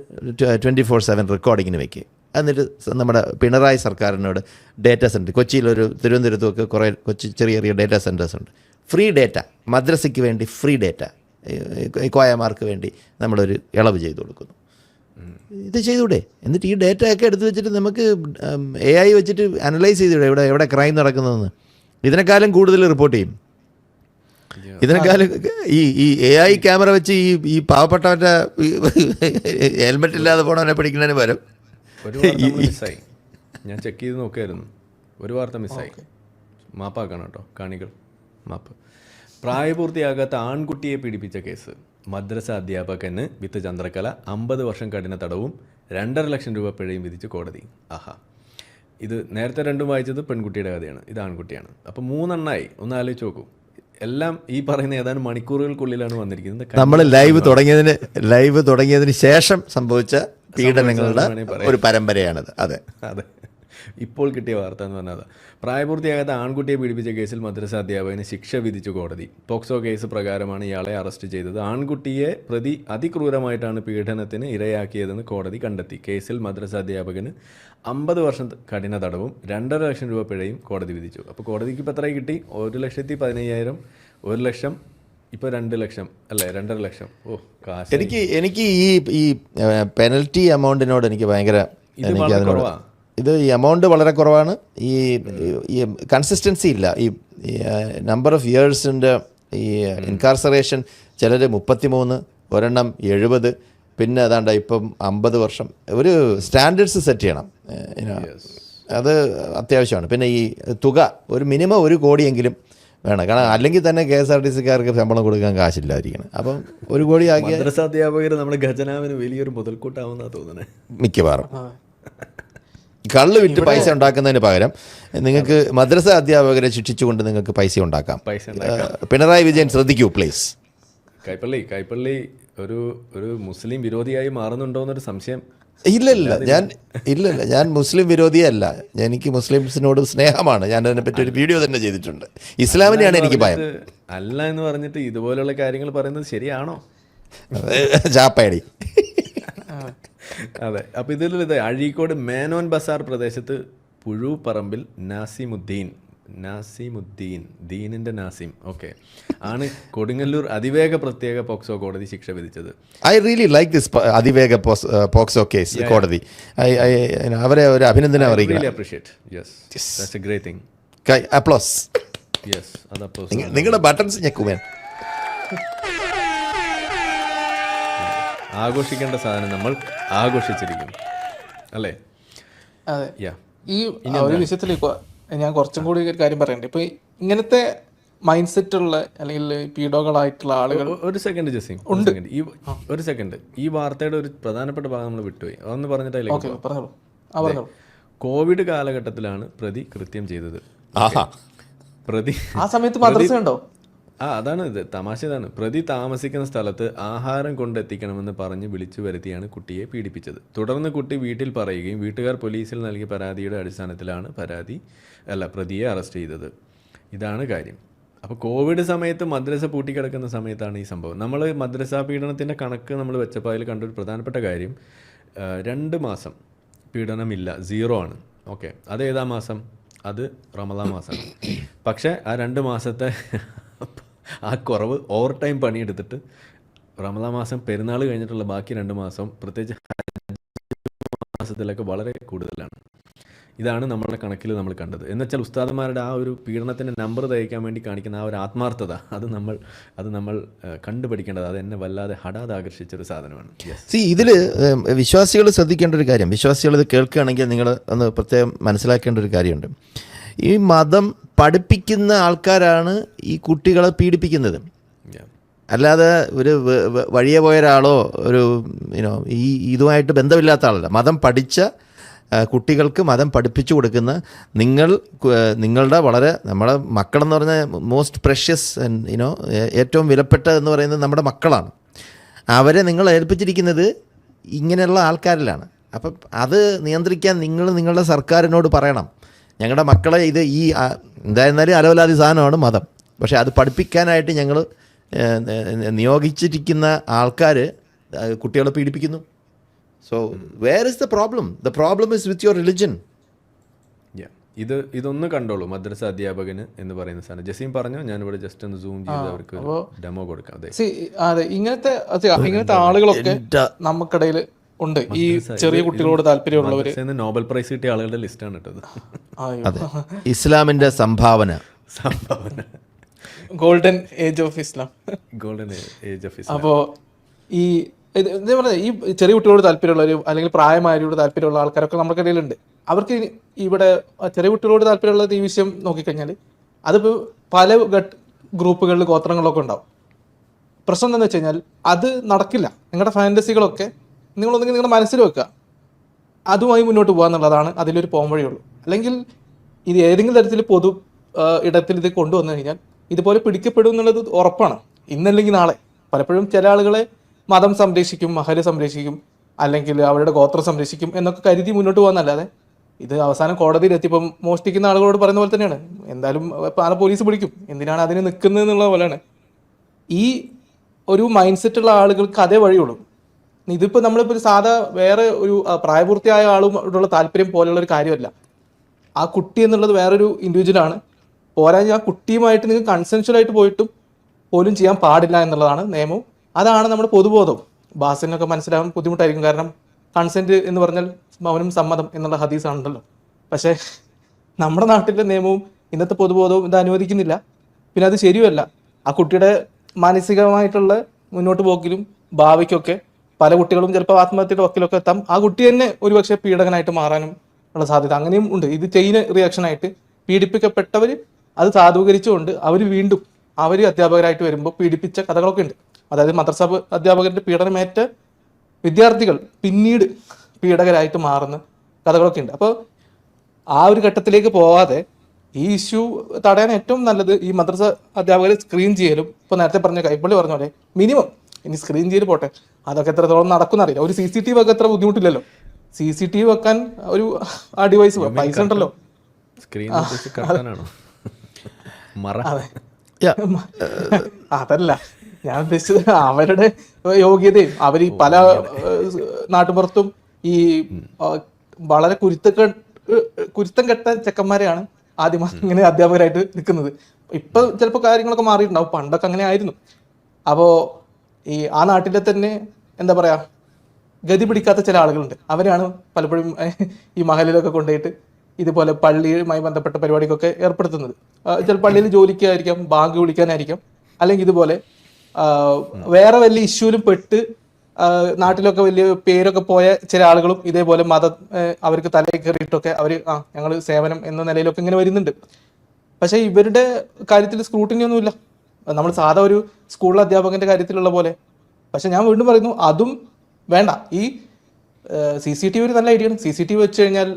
Speaker 2: 24/7 റെക്കോർഡിങ്ങിന് വെക്കുക. എന്നിട്ട് നമ്മുടെ പിണറായി സർക്കാരിനോട് ഡേറ്റാ സെൻറ്റർ, കൊച്ചിയിലൊരു, തിരുവനന്തപുരത്തുമൊക്കെ കുറേ ചെറിയ ഡേറ്റാ സെൻറ്റേഴ്സ് ഉണ്ട്. ഫ്രീ ഡേറ്റ, മദ്രസയ്ക്ക് വേണ്ടി ഫ്രീ ഡേറ്റ, കോയമാർക്ക് വേണ്ടി നമ്മളൊരു ഇളവ് ചെയ്തു കൊടുക്കുന്നു. ഇത് ചെയ്തൂടെ? എന്നിട്ട് ഈ ഡേറ്റ ഒക്കെ എടുത്ത് വെച്ചിട്ട് നമുക്ക് AI വെച്ചിട്ട് അനലൈസ് ചെയ്തൂടെ എവിടെ ക്രൈം നടക്കുന്നതെന്ന്. ഇതിനേക്കാളും കൂടുതൽ റിപ്പോർട്ട് ചെയ്യും. ഇതിനേക്കാളും ഈ AI ക്യാമറ വെച്ച് ഈ പാവപ്പെട്ടവൻ്റെ ഹെൽമെറ്റ് ഇല്ലാതെ പോണവനെ പിടിക്കുന്നതിന് പകരം
Speaker 1: ഒരു വാർത്ത മിസ്സായി, ഞാൻ ചെക്ക് ചെയ്ത് നോക്കിയായിരുന്നു. ഒരു വാർത്ത മിസ്സായി, മാപ്പാക്കണം കേട്ടോ കാണികൾ, മാപ്പ്. പ്രായപൂർത്തിയാകാത്ത ആൺകുട്ടിയെ പീഡിപ്പിച്ച കേസ്, മദ്രസ അധ്യാപകന് വിത്ത് ചന്ദ്രക്കല 50 വർഷം കഠിന തടവും 2.5 ലക്ഷം രൂപ പിഴയും വിധിച്ച് കോടതി. ആഹാ, ഇത് നേരത്തെ രണ്ടും വായിച്ചത് പെൺകുട്ടിയുടെ കഥയാണ്, ഇത് ആൺകുട്ടിയാണ്. അപ്പോൾ 3 എണ്ണമായി. ഒന്ന് ആലോചിച്ച് നോക്കൂ. എല്ലാം ഈ പറയുന്ന ഏതാനും മണിക്കൂറുകൾക്കുള്ളിലാണ് വന്നിരിക്കുന്നത്.
Speaker 2: നമ്മൾ ലൈവ് തുടങ്ങിയതിന് ശേഷം സംഭവിച്ച പീഡനങ്ങളുടെ ഒരു പരമ്പരയാണത്. അതെ,
Speaker 1: ഇപ്പോൾ കിട്ടിയ വാർത്ത എന്ന് പറഞ്ഞാൽ പ്രായപൂർത്തിയാകാത്ത ആൺകുട്ടിയെ പീഡിപ്പിച്ച കേസിൽ മദ്രസ അധ്യാപകന് ശിക്ഷ വിധിച്ചു കോടതി. പോക്സോ കേസ് പ്രകാരമാണ് ഇയാളെ അറസ്റ്റ് ചെയ്തത്. ആൺകുട്ടിയെ പ്രതി അതിക്രൂരമായിട്ടാണ് പീഡനത്തിന് ഇരയാക്കിയതെന്ന് കോടതി കണ്ടെത്തി. കേസിൽ മദ്രസ അധ്യാപകന് 50 വർഷം കഠിന തടവും 2.5 ലക്ഷം രൂപ പിഴയും കോടതി വിധിച്ചു. അപ്പോൾ കോടതിക്ക് ഇപ്പോൾ എത്രയായി കിട്ടി? 1,15,000, 1 ലക്ഷം, ഇപ്പോൾ 2 ലക്ഷം അല്ലേ, 2.5 ലക്ഷം. ഓ, കാശ്.
Speaker 2: എനിക്ക് ഈ പെനൽറ്റി എമൗണ്ടിനോട് എനിക്ക് ഭയങ്കര, ഇത് ഈ എമൗണ്ട് വളരെ കുറവാണ്. ഈ കൺസിസ്റ്റൻസി ഇല്ല. ഈ നമ്പർ ഓഫ് ഇയേഴ്സിൻ്റെ ഈ ഇൻകാർസറേഷൻ, ചിലർ 33, ഒരെണ്ണം 70, പിന്നെ അതാണ്ട് ഇപ്പം 50 വർഷം. ഒരു സ്റ്റാൻഡേർഡ്സ് സെറ്റ് ചെയ്യണം, അത് അത്യാവശ്യമാണ്. പിന്നെ ഈ തുക ഒരു മിനിമം 1 കോടിയെങ്കിലും വേണം. കാരണം അല്ലെങ്കിൽ തന്നെ KSRTCക്കാർക്ക് ശമ്പളം കൊടുക്കാൻ കാശില്ലായിരിക്കണം. അപ്പം 1 കോടി ആക്കിയ
Speaker 1: മദ്രസ അധ്യാപകർ നമ്മുടെ ഖജനാവിന് വലിയൊരു മുതൽക്കൂട്ടാവുന്ന തോന്നുന്നത്
Speaker 2: മിക്കവാറും. കള്ള് വിറ്റ് പൈസ ഉണ്ടാക്കുന്നതിന് പകരം നിങ്ങൾക്ക് മദ്രസ അധ്യാപകരെ ശിക്ഷിച്ചുകൊണ്ട് നിങ്ങൾക്ക് പൈസ ഉണ്ടാക്കാം. പിണറായി വിജയൻ ശ്രദ്ധിക്കൂ പ്ലീസ്.
Speaker 1: കൈപ്പള്ളി ഒരു മുസ്ലിം വിരോധിയായി മാറുന്നുണ്ടോ എന്നൊരു സംശയം.
Speaker 2: ഇല്ല, ഞാൻ മുസ്ലിം വിരോധിയല്ല. എനിക്ക് മുസ്ലിംസിനോട് സ്നേഹമാണ്. ഞാൻ അതിനെപ്പറ്റി ഒരു വീഡിയോ തന്നെ ചെയ്തിട്ടുണ്ട്. ഇസ്ലാമിനെയാണ് എനിക്ക് ഭയം.
Speaker 1: അല്ല എന്ന് പറഞ്ഞിട്ട് ഇതുപോലുള്ള കാര്യങ്ങൾ പറയുന്നത് ശരിയാണോ?
Speaker 2: ചാപ്പയടി.
Speaker 1: അതെ. അപ്പോൾ ഇതിൽ അഴീക്കോട് മേനോൻ ബസാർ പ്രദേശത്ത് പുഴുപ്പറമ്പിൽ നാസിമുദ്ദീൻ ദീനിൻ്റെ നാസിം ആണ് കൊടുങ്ങല്ലൂർ അതിവേഗ പ്രത്യേക പോക്സോ കോടതി ശിക്ഷ വിധിച്ചത്.
Speaker 2: ഐ റിയലി ലൈക്ക് ദിസ് അതിവേഗ പോക്സോ കേസ് കോടതി. അവരെ ഒരു അഭിനന്ദനം അറിയിക്കണം.
Speaker 1: Appreciate. Yes, that's A great thing.
Speaker 2: Applause.
Speaker 1: Yes, അത് അപ്ലോസ്.
Speaker 2: നിങ്ങളുടെ ബട്ടൺസ് ഞെക്കുമേ.
Speaker 1: ആഘോഷിക്കേണ്ട സാധനം നമ്മൾ ആഘോഷിച്ചിരിക്കും, അല്ലേ?
Speaker 3: അതെ. ഈ ഒരു വിഷയത്തിലേക്ക് ഞാൻ കുറച്ചും കൂടി ഒരു കാര്യം പറയണ്ടേ. ഇപ്പൊ ഇങ്ങനത്തെ മൈൻഡ് സെറ്റ് ഉള്ള അല്ലെങ്കിൽ പീഡോകളായിട്ടുള്ള ആളുകൾ
Speaker 1: ഒരു സെക്കൻഡ് ജസീം, ഒരു സെക്കൻഡ്, ഈ വാർത്തയുടെ ഒരു പ്രധാനപ്പെട്ട ഭാഗം നമ്മൾ വിട്ടുപോയി. അതൊന്ന് പറഞ്ഞിട്ടില്ല. കോവിഡ് കാലഘട്ടത്തിലാണ് പ്രതി കൃത്യം ചെയ്തത്. പ്രതി
Speaker 3: ആ സമയത്ത് മദ്രസ ഉണ്ടോ?
Speaker 1: അതാണ് ഇത്, തമാശ ഇതാണ്. പ്രതി താമസിക്കുന്ന സ്ഥലത്ത് ആഹാരം കൊണ്ടെത്തിക്കണമെന്ന് പറഞ്ഞ് വിളിച്ചു വരുത്തിയാണ് കുട്ടിയെ പീഡിപ്പിച്ചത്. തുടർന്ന് കുട്ടി വീട്ടിൽ പറയുകയും വീട്ടുകാർ പോലീസിൽ നൽകിയ പരാതിയുടെ അടിസ്ഥാനത്തിലാണ് പ്രതിയെ അറസ്റ്റ് ചെയ്തത്. ഇതാണ് കാര്യം. അപ്പോൾ കോവിഡ് സമയത്ത് മദ്രസ പൂട്ടിക്കിടക്കുന്ന സമയത്താണ് ഈ സംഭവം. നമ്മൾ മദ്രസ പീഡനത്തിൻ്റെ കണക്ക് നമ്മൾ വെച്ചപ്പോൾ അതിൽ കണ്ടൊരു പ്രധാനപ്പെട്ട കാര്യം, 2 മാസം പീഡനമില്ല, 0 ആണ്. ഓക്കെ, അത് ഏതാ മാസം? അത് റമദാൻ മാസമാണ്. പക്ഷേ ആ 2 മാസത്തെ ആ കുറവ് ഓവർ ടൈം പണിയെടുത്തിട്ട് റമദാൻ മാസം പെരുന്നാൾ കഴിഞ്ഞിട്ടുള്ള ബാക്കി 2 മാസം, പ്രത്യേകിച്ച് മാസത്തിലൊക്കെ വളരെ കൂടുതലാണ്. ഇതാണ് നമ്മളുടെ കണക്കിൽ നമ്മൾ കണ്ടത്. എന്നുവെച്ചാൽ ഉസ്താദന്മാരുടെ ആ ഒരു പീഡനത്തിൻ്റെ നമ്പർ തയ്ക്കാൻ വേണ്ടി കാണിക്കുന്ന ആ ഒരു ആത്മാർത്ഥത, അത് നമ്മൾ കണ്ടുപഠിക്കേണ്ടത്. അത് എന്നെ വല്ലാതെ ഹഠാത് ആകർഷിച്ചൊരു സാധനമാണ്.
Speaker 2: ഇതിൽ വിശ്വാസികൾ ശ്രദ്ധിക്കേണ്ട ഒരു കാര്യം, വിശ്വാസികൾ ഇത് കേൾക്കുകയാണെങ്കിൽ നിങ്ങൾ ഒന്ന് പ്രത്യേകം മനസ്സിലാക്കേണ്ട ഒരു കാര്യമുണ്ട്. ഈ മതം പഠിപ്പിക്കുന്ന ആൾക്കാരാണ് ഈ കുട്ടികളെ പീഡിപ്പിക്കുന്നത്. അല്ലാതെ ഒരു വഴിയെ പോയ ഒരാളോ ഒരു ഈ ഇതുമായിട്ട് ബന്ധമില്ലാത്ത ആളല്ല. മതം പഠിച്ച കുട്ടികൾക്ക് മതം പഠിപ്പിച്ചു കൊടുക്കുന്ന നിങ്ങളുടെ വളരെ നമ്മുടെ മക്കളെന്ന് പറഞ്ഞാൽ മോസ്റ്റ് പ്രഷ്യസ് ഏറ്റവും വിലപ്പെട്ടതെന്ന് പറയുന്നത് നമ്മുടെ മക്കളാണ്. അവരെ നിങ്ങൾ ഏൽപ്പിച്ചിരിക്കുന്നത് ഇങ്ങനെയുള്ള ആൾക്കാരിലാണ്. അപ്പം അത് നിയന്ത്രിക്കാൻ നിങ്ങളുടെ സർക്കാരിനോട് പറയണം, ഞങ്ങളുടെ മക്കളെ എന്തായിരുന്നാലും അലവലാതി സാധനമാണ് മതം, പക്ഷേ അത് പഠിപ്പിക്കാനായിട്ട് ഞങ്ങൾ നിയോഗിച്ചിരിക്കുന്ന ആൾക്കാർ കുട്ടികളെ പീഡിപ്പിക്കുന്നു. So where is the problem? The problem is with your religion.
Speaker 1: ഇതൊന്ന് കണ്ടോളൂ, മദ്രസ അധ്യാപകന് എന്ന് പറയുന്ന സാധനം. ജസീം പറഞ്ഞു, ഞാനിവിടെ ജസ്റ്റ് ഒന്ന് സൂം ചെയ്ത് അവർക്ക് ഡെമോ കൊടുക്കാം.
Speaker 3: അതെ, ഇങ്ങനത്തെ ആളുകളൊക്കെ നമുക്കിടയിൽ ഉണ്ട്. ഈ ചെറിയ കുട്ടികളോട് താല്പര്യമുള്ളവര്
Speaker 1: നോബൽ പ്രൈസ് കിട്ടിയ ആളുകളുടെ ലിസ്റ്റാണ് ഇട്ടത്.
Speaker 2: ഇസ്ലാമിന്റെ സംഭാവന
Speaker 3: ഗോൾഡൻ ഏജ് ഓഫ് ഇസ്ലാം. അപ്പോ ഈ ചെറിയ കുട്ടികളോട് താല്പര്യമുള്ളവർ അല്ലെങ്കിൽ പ്രായമായവരോട് താല്പര്യമുള്ള ആൾക്കാരൊക്കെ നമ്മുടെ ഇടയിലുണ്ട്. അവർക്ക് ഇവിടെ ചെറിയ കുട്ടികളോട് താല്പര്യമുള്ളത് ഈ വിഷയം നോക്കിക്കഴിഞ്ഞാൽ അതിപ്പോൾ പല ഗ്രൂപ്പുകളിൽ ഗോത്രങ്ങളിലൊക്കെ ഉണ്ടാവും. പ്രശ്നം എന്താണെന്ന് വെച്ച് കഴിഞ്ഞാൽ അത് നടക്കില്ല. നിങ്ങളുടെ ഫാൻറ്റസികളൊക്കെ നിങ്ങളൊന്നെങ്കിൽ നിങ്ങളുടെ മനസ്സിൽ വെക്കുക, അതുമായി മുന്നോട്ട് പോകുക എന്നുള്ളതാണ് അതിലൊരു പോം വഴിയുള്ളൂ. അല്ലെങ്കിൽ ഇത് ഏതെങ്കിലും തരത്തിൽ പൊതു ഇടത്തിൽ ഇത് കൊണ്ടുവന്നു കഴിഞ്ഞാൽ ഇതുപോലെ പിടിക്കപ്പെടും എന്നുള്ളത് ഉറപ്പാണ്. ഇന്നല്ലെങ്കിൽ നാളെ പലപ്പോഴും ചില ആളുകളെ മതം സംരക്ഷിക്കും, മഹല് സംരക്ഷിക്കും, അല്ലെങ്കിൽ അവരുടെ ഗോത്രം സംരക്ഷിക്കും എന്നൊക്കെ കരുതി മുന്നോട്ട് പോകുന്നല്ലാതെ ഇത് അവസാനം കോടതിയിൽ എത്തിയപ്പം മോഷ്ടിക്കുന്ന ആളുകളോട് പറയുന്ന പോലെ തന്നെയാണ്. എന്തായാലും പോലീസ് പിടിക്കും, എന്തിനാണ് അതിന് നിൽക്കുന്നത് എന്നുള്ള പോലെയാണ്. ഈ ഒരു മൈൻഡ് സെറ്റുള്ള ആളുകൾക്ക് അതേ വഴിയുള്ളൂ. ഇതിപ്പോൾ നമ്മളിപ്പോൾ ഒരു സാധാ വേറെ ഒരു പ്രായപൂർത്തിയായ ആളുമായിട്ടുള്ള താല്പര്യം പോലെയുള്ള ഒരു കാര്യമല്ല. ആ കുട്ടി എന്നുള്ളത് വേറൊരു ഇൻഡിവിജ്വലാണ്. പോരാ ആ കുട്ടിയുമായിട്ട് നിങ്ങൾ കൺസെൻഷ്വലായിട്ട് പോയിട്ടും പോലും ചെയ്യാൻ പാടില്ല എന്നുള്ളതാണ് നിയമവും. അതാണ് നമ്മുടെ പൊതുബോധം. ബാസിനൊക്കെ മനസ്സിലാകാൻ ബുദ്ധിമുട്ടായിരിക്കും, കാരണം കൺസെൻറ്റ് എന്ന് പറഞ്ഞാൽ മൗനം സമ്മതം എന്നുള്ള ഹദീസാണല്ലോ. പക്ഷേ നമ്മുടെ നാട്ടിലെ നിയമവും ഇന്നത്തെ പൊതുബോധവും ഇത് അനുവദിക്കുന്നില്ല. പിന്നെ അത് ശരിയല്ല. ആ കുട്ടിയുടെ മാനസികമായിട്ടുള്ള മുന്നോട്ട് പോക്കിലും ഭാവിക്കൊക്കെ പല കുട്ടികളും ചിലപ്പോൾ ആത്മഹത്യയുടെ വക്കിലൊക്കെ എത്താം. ആ കുട്ടി തന്നെ ഒരുപക്ഷെ പീഡകനായിട്ട് മാറാനും ഉള്ള സാധ്യത അങ്ങനെയും ഉണ്ട്. ഇത് ചെയിൻ റിയാക്ഷനായിട്ട് പീഡിപ്പിക്കപ്പെട്ടവർ അത് സാധൂകരിച്ചുകൊണ്ട് അവർ അധ്യാപകരായിട്ട് വരുമ്പോൾ പീഡിപ്പിച്ച കഥകളൊക്കെ ഉണ്ട്. അതായത് മദ്രസ അധ്യാപകരുടെ പീഡനമേറ്റ വിദ്യാർത്ഥികൾ പിന്നീട് പീഡകരായിട്ട് മാറുന്ന കഥകളൊക്കെ ഉണ്ട്. അപ്പോൾ ആ ഒരു ഘട്ടത്തിലേക്ക് പോവാതെ ഈ ഇഷ്യൂ തടയാൻ ഏറ്റവും നല്ലത് ഈ മദ്രസ അധ്യാപകരെ സ്ക്രീൻ ചെയ്യലും. ഇപ്പോൾ നേരത്തെ പറഞ്ഞ കൈപ്പള്ളി പറഞ്ഞ പോലെ മിനിമം ഇനി സ്ക്രീൻ ചെയ്യൽ പോട്ടെ, അതൊക്കെ എത്രത്തോളം നടക്കുന്നറിയില്ല. ഒരു CCTV ഒക്കെ എത്ര ബുദ്ധിമുട്ടില്ലല്ലോ. CCTV വെക്കാൻ ഒരു ആ ഡിവൈസ് പൈസ ഉണ്ടല്ലോ. അതല്ല ഞാൻ ഉദ്ദേശിച്ചത്, അവരുടെ യോഗ്യതയും അവർ ഈ പല നാട്ടുപുറത്തും ഈ വളരെ കുരുത്തം കെട്ട ചെക്കന്മാരെയാണ് ആദ്യം ഇങ്ങനെ അധ്യാപകരായിട്ട് നിൽക്കുന്നത്. ഇപ്പൊ ചിലപ്പോൾ കാര്യങ്ങളൊക്കെ മാറിയിട്ടുണ്ടാവും, പണ്ടൊക്കെ അങ്ങനെ ആയിരുന്നു. അപ്പോൾ ആ നാട്ടിലെ തന്നെ എന്താ പറയാ ഗതി പിടിക്കാത്ത ചില ആളുകളുണ്ട്. അവരാണ് പലപ്പോഴും ഈ മഹലിലൊക്കെ കൊണ്ടുപോയിട്ട് ഇതുപോലെ പള്ളിയുമായി ബന്ധപ്പെട്ട പരിപാടിക്കൊക്കെ ഏർപ്പെടുത്തുന്നത്. ചില പള്ളിയിൽ ജോലിക്കായിരിക്കാം, ബാങ്ക് വിളിക്കാനായിരിക്കാം, അല്ലെങ്കിൽ ഇതുപോലെ വേറെ വലിയ ഇഷ്യൂവിലും പെട്ട് നാട്ടിലൊക്കെ വലിയ പേരൊക്കെ പോയ ചില ആളുകളും ഇതേപോലെ അവർക്ക് തലയിൽ കയറിയിട്ടൊക്കെ അവർ ഞങ്ങൾ സേവനം എന്ന നിലയിലൊക്കെ ഇങ്ങനെ വരുന്നുണ്ട്. പക്ഷേ ഇവരുടെ കാര്യത്തിൽ സ്ക്രൂട്ടിനി ഒന്നുമില്ല, നമ്മൾ സാധാ ഒരു സ്കൂൾ അധ്യാപകന്റെ കാര്യത്തിലുള്ള പോലെ. പക്ഷെ ഞാൻ വീണ്ടും പറയുന്നു, അതും വേണ്ട. ഈ CCTV ഒരു നല്ല ഐഡിയ ആണ്. CCTV വെച്ച് കഴിഞ്ഞാൽ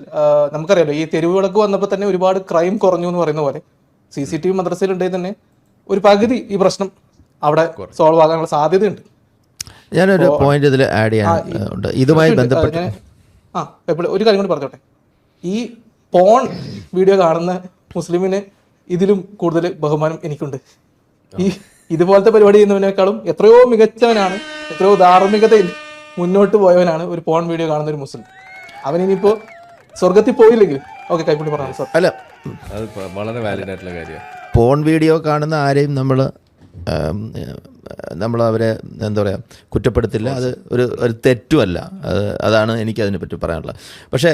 Speaker 3: നമുക്കറിയാലോ, ഈ തെരുവ് വിളക്ക് വന്നപ്പോൾ തന്നെ ഒരുപാട് ക്രൈം കുറഞ്ഞു എന്ന് പറയുന്ന പോലെ CCTV മദ്രസയിൽ ഉണ്ടെങ്കിൽ തന്നെ ഒരു പകുതി ഈ പ്രശ്നം അവിടെ സോൾവ് ആകാനുള്ള സാധ്യതയുണ്ട്.
Speaker 2: ഞാനൊരു പോയിന്റ് ഇതിൽ ആഡ് ചെയ്യാനുണ്ട് ഇതുമായി ബന്ധപ്പെട്ട്.
Speaker 3: ഒരു കാര്യം കൂടി പറഞ്ഞോട്ടെ. ഈ പോൺ വീഡിയോ കാണുന്ന മുസ്ലിമിന് ഇതിലും കൂടുതൽ ബഹുമാനം എനിക്കുണ്ട്. ഈ ഇതുപോലത്തെ പരിപാടി ചെയ്യുന്നതിനേക്കാളും എത്രയോ മികച്ചവനാണ്, എത്രയോ ധാർമ്മികതയിൽ മുന്നോട്ട് പോയവനാണ് ഒരു പോൺ വീഡിയോ കാണുന്ന ഒരു മുസ്ലിം. അവനിനിയിപ്പോൾ സ്വർഗത്തിൽ പോയില്ലെങ്കിൽ ഓക്കെ കൈപ്പിടി പറഞ്ഞു സാർ.
Speaker 2: അല്ല,
Speaker 1: അത് വളരെ വാലിഡ് ആയിട്ടുള്ള കാര്യമാണ്.
Speaker 2: പോൺ വീഡിയോ കാണുന്ന ആരെയും നമ്മൾ അവരെ എന്താ പറയുക കുറ്റപ്പെടുത്തില്ല. അത് ഒരു തെറ്റുമല്ല. അതാണ് എനിക്കതിനെ പറ്റി പറയാനുള്ളത്. പക്ഷേ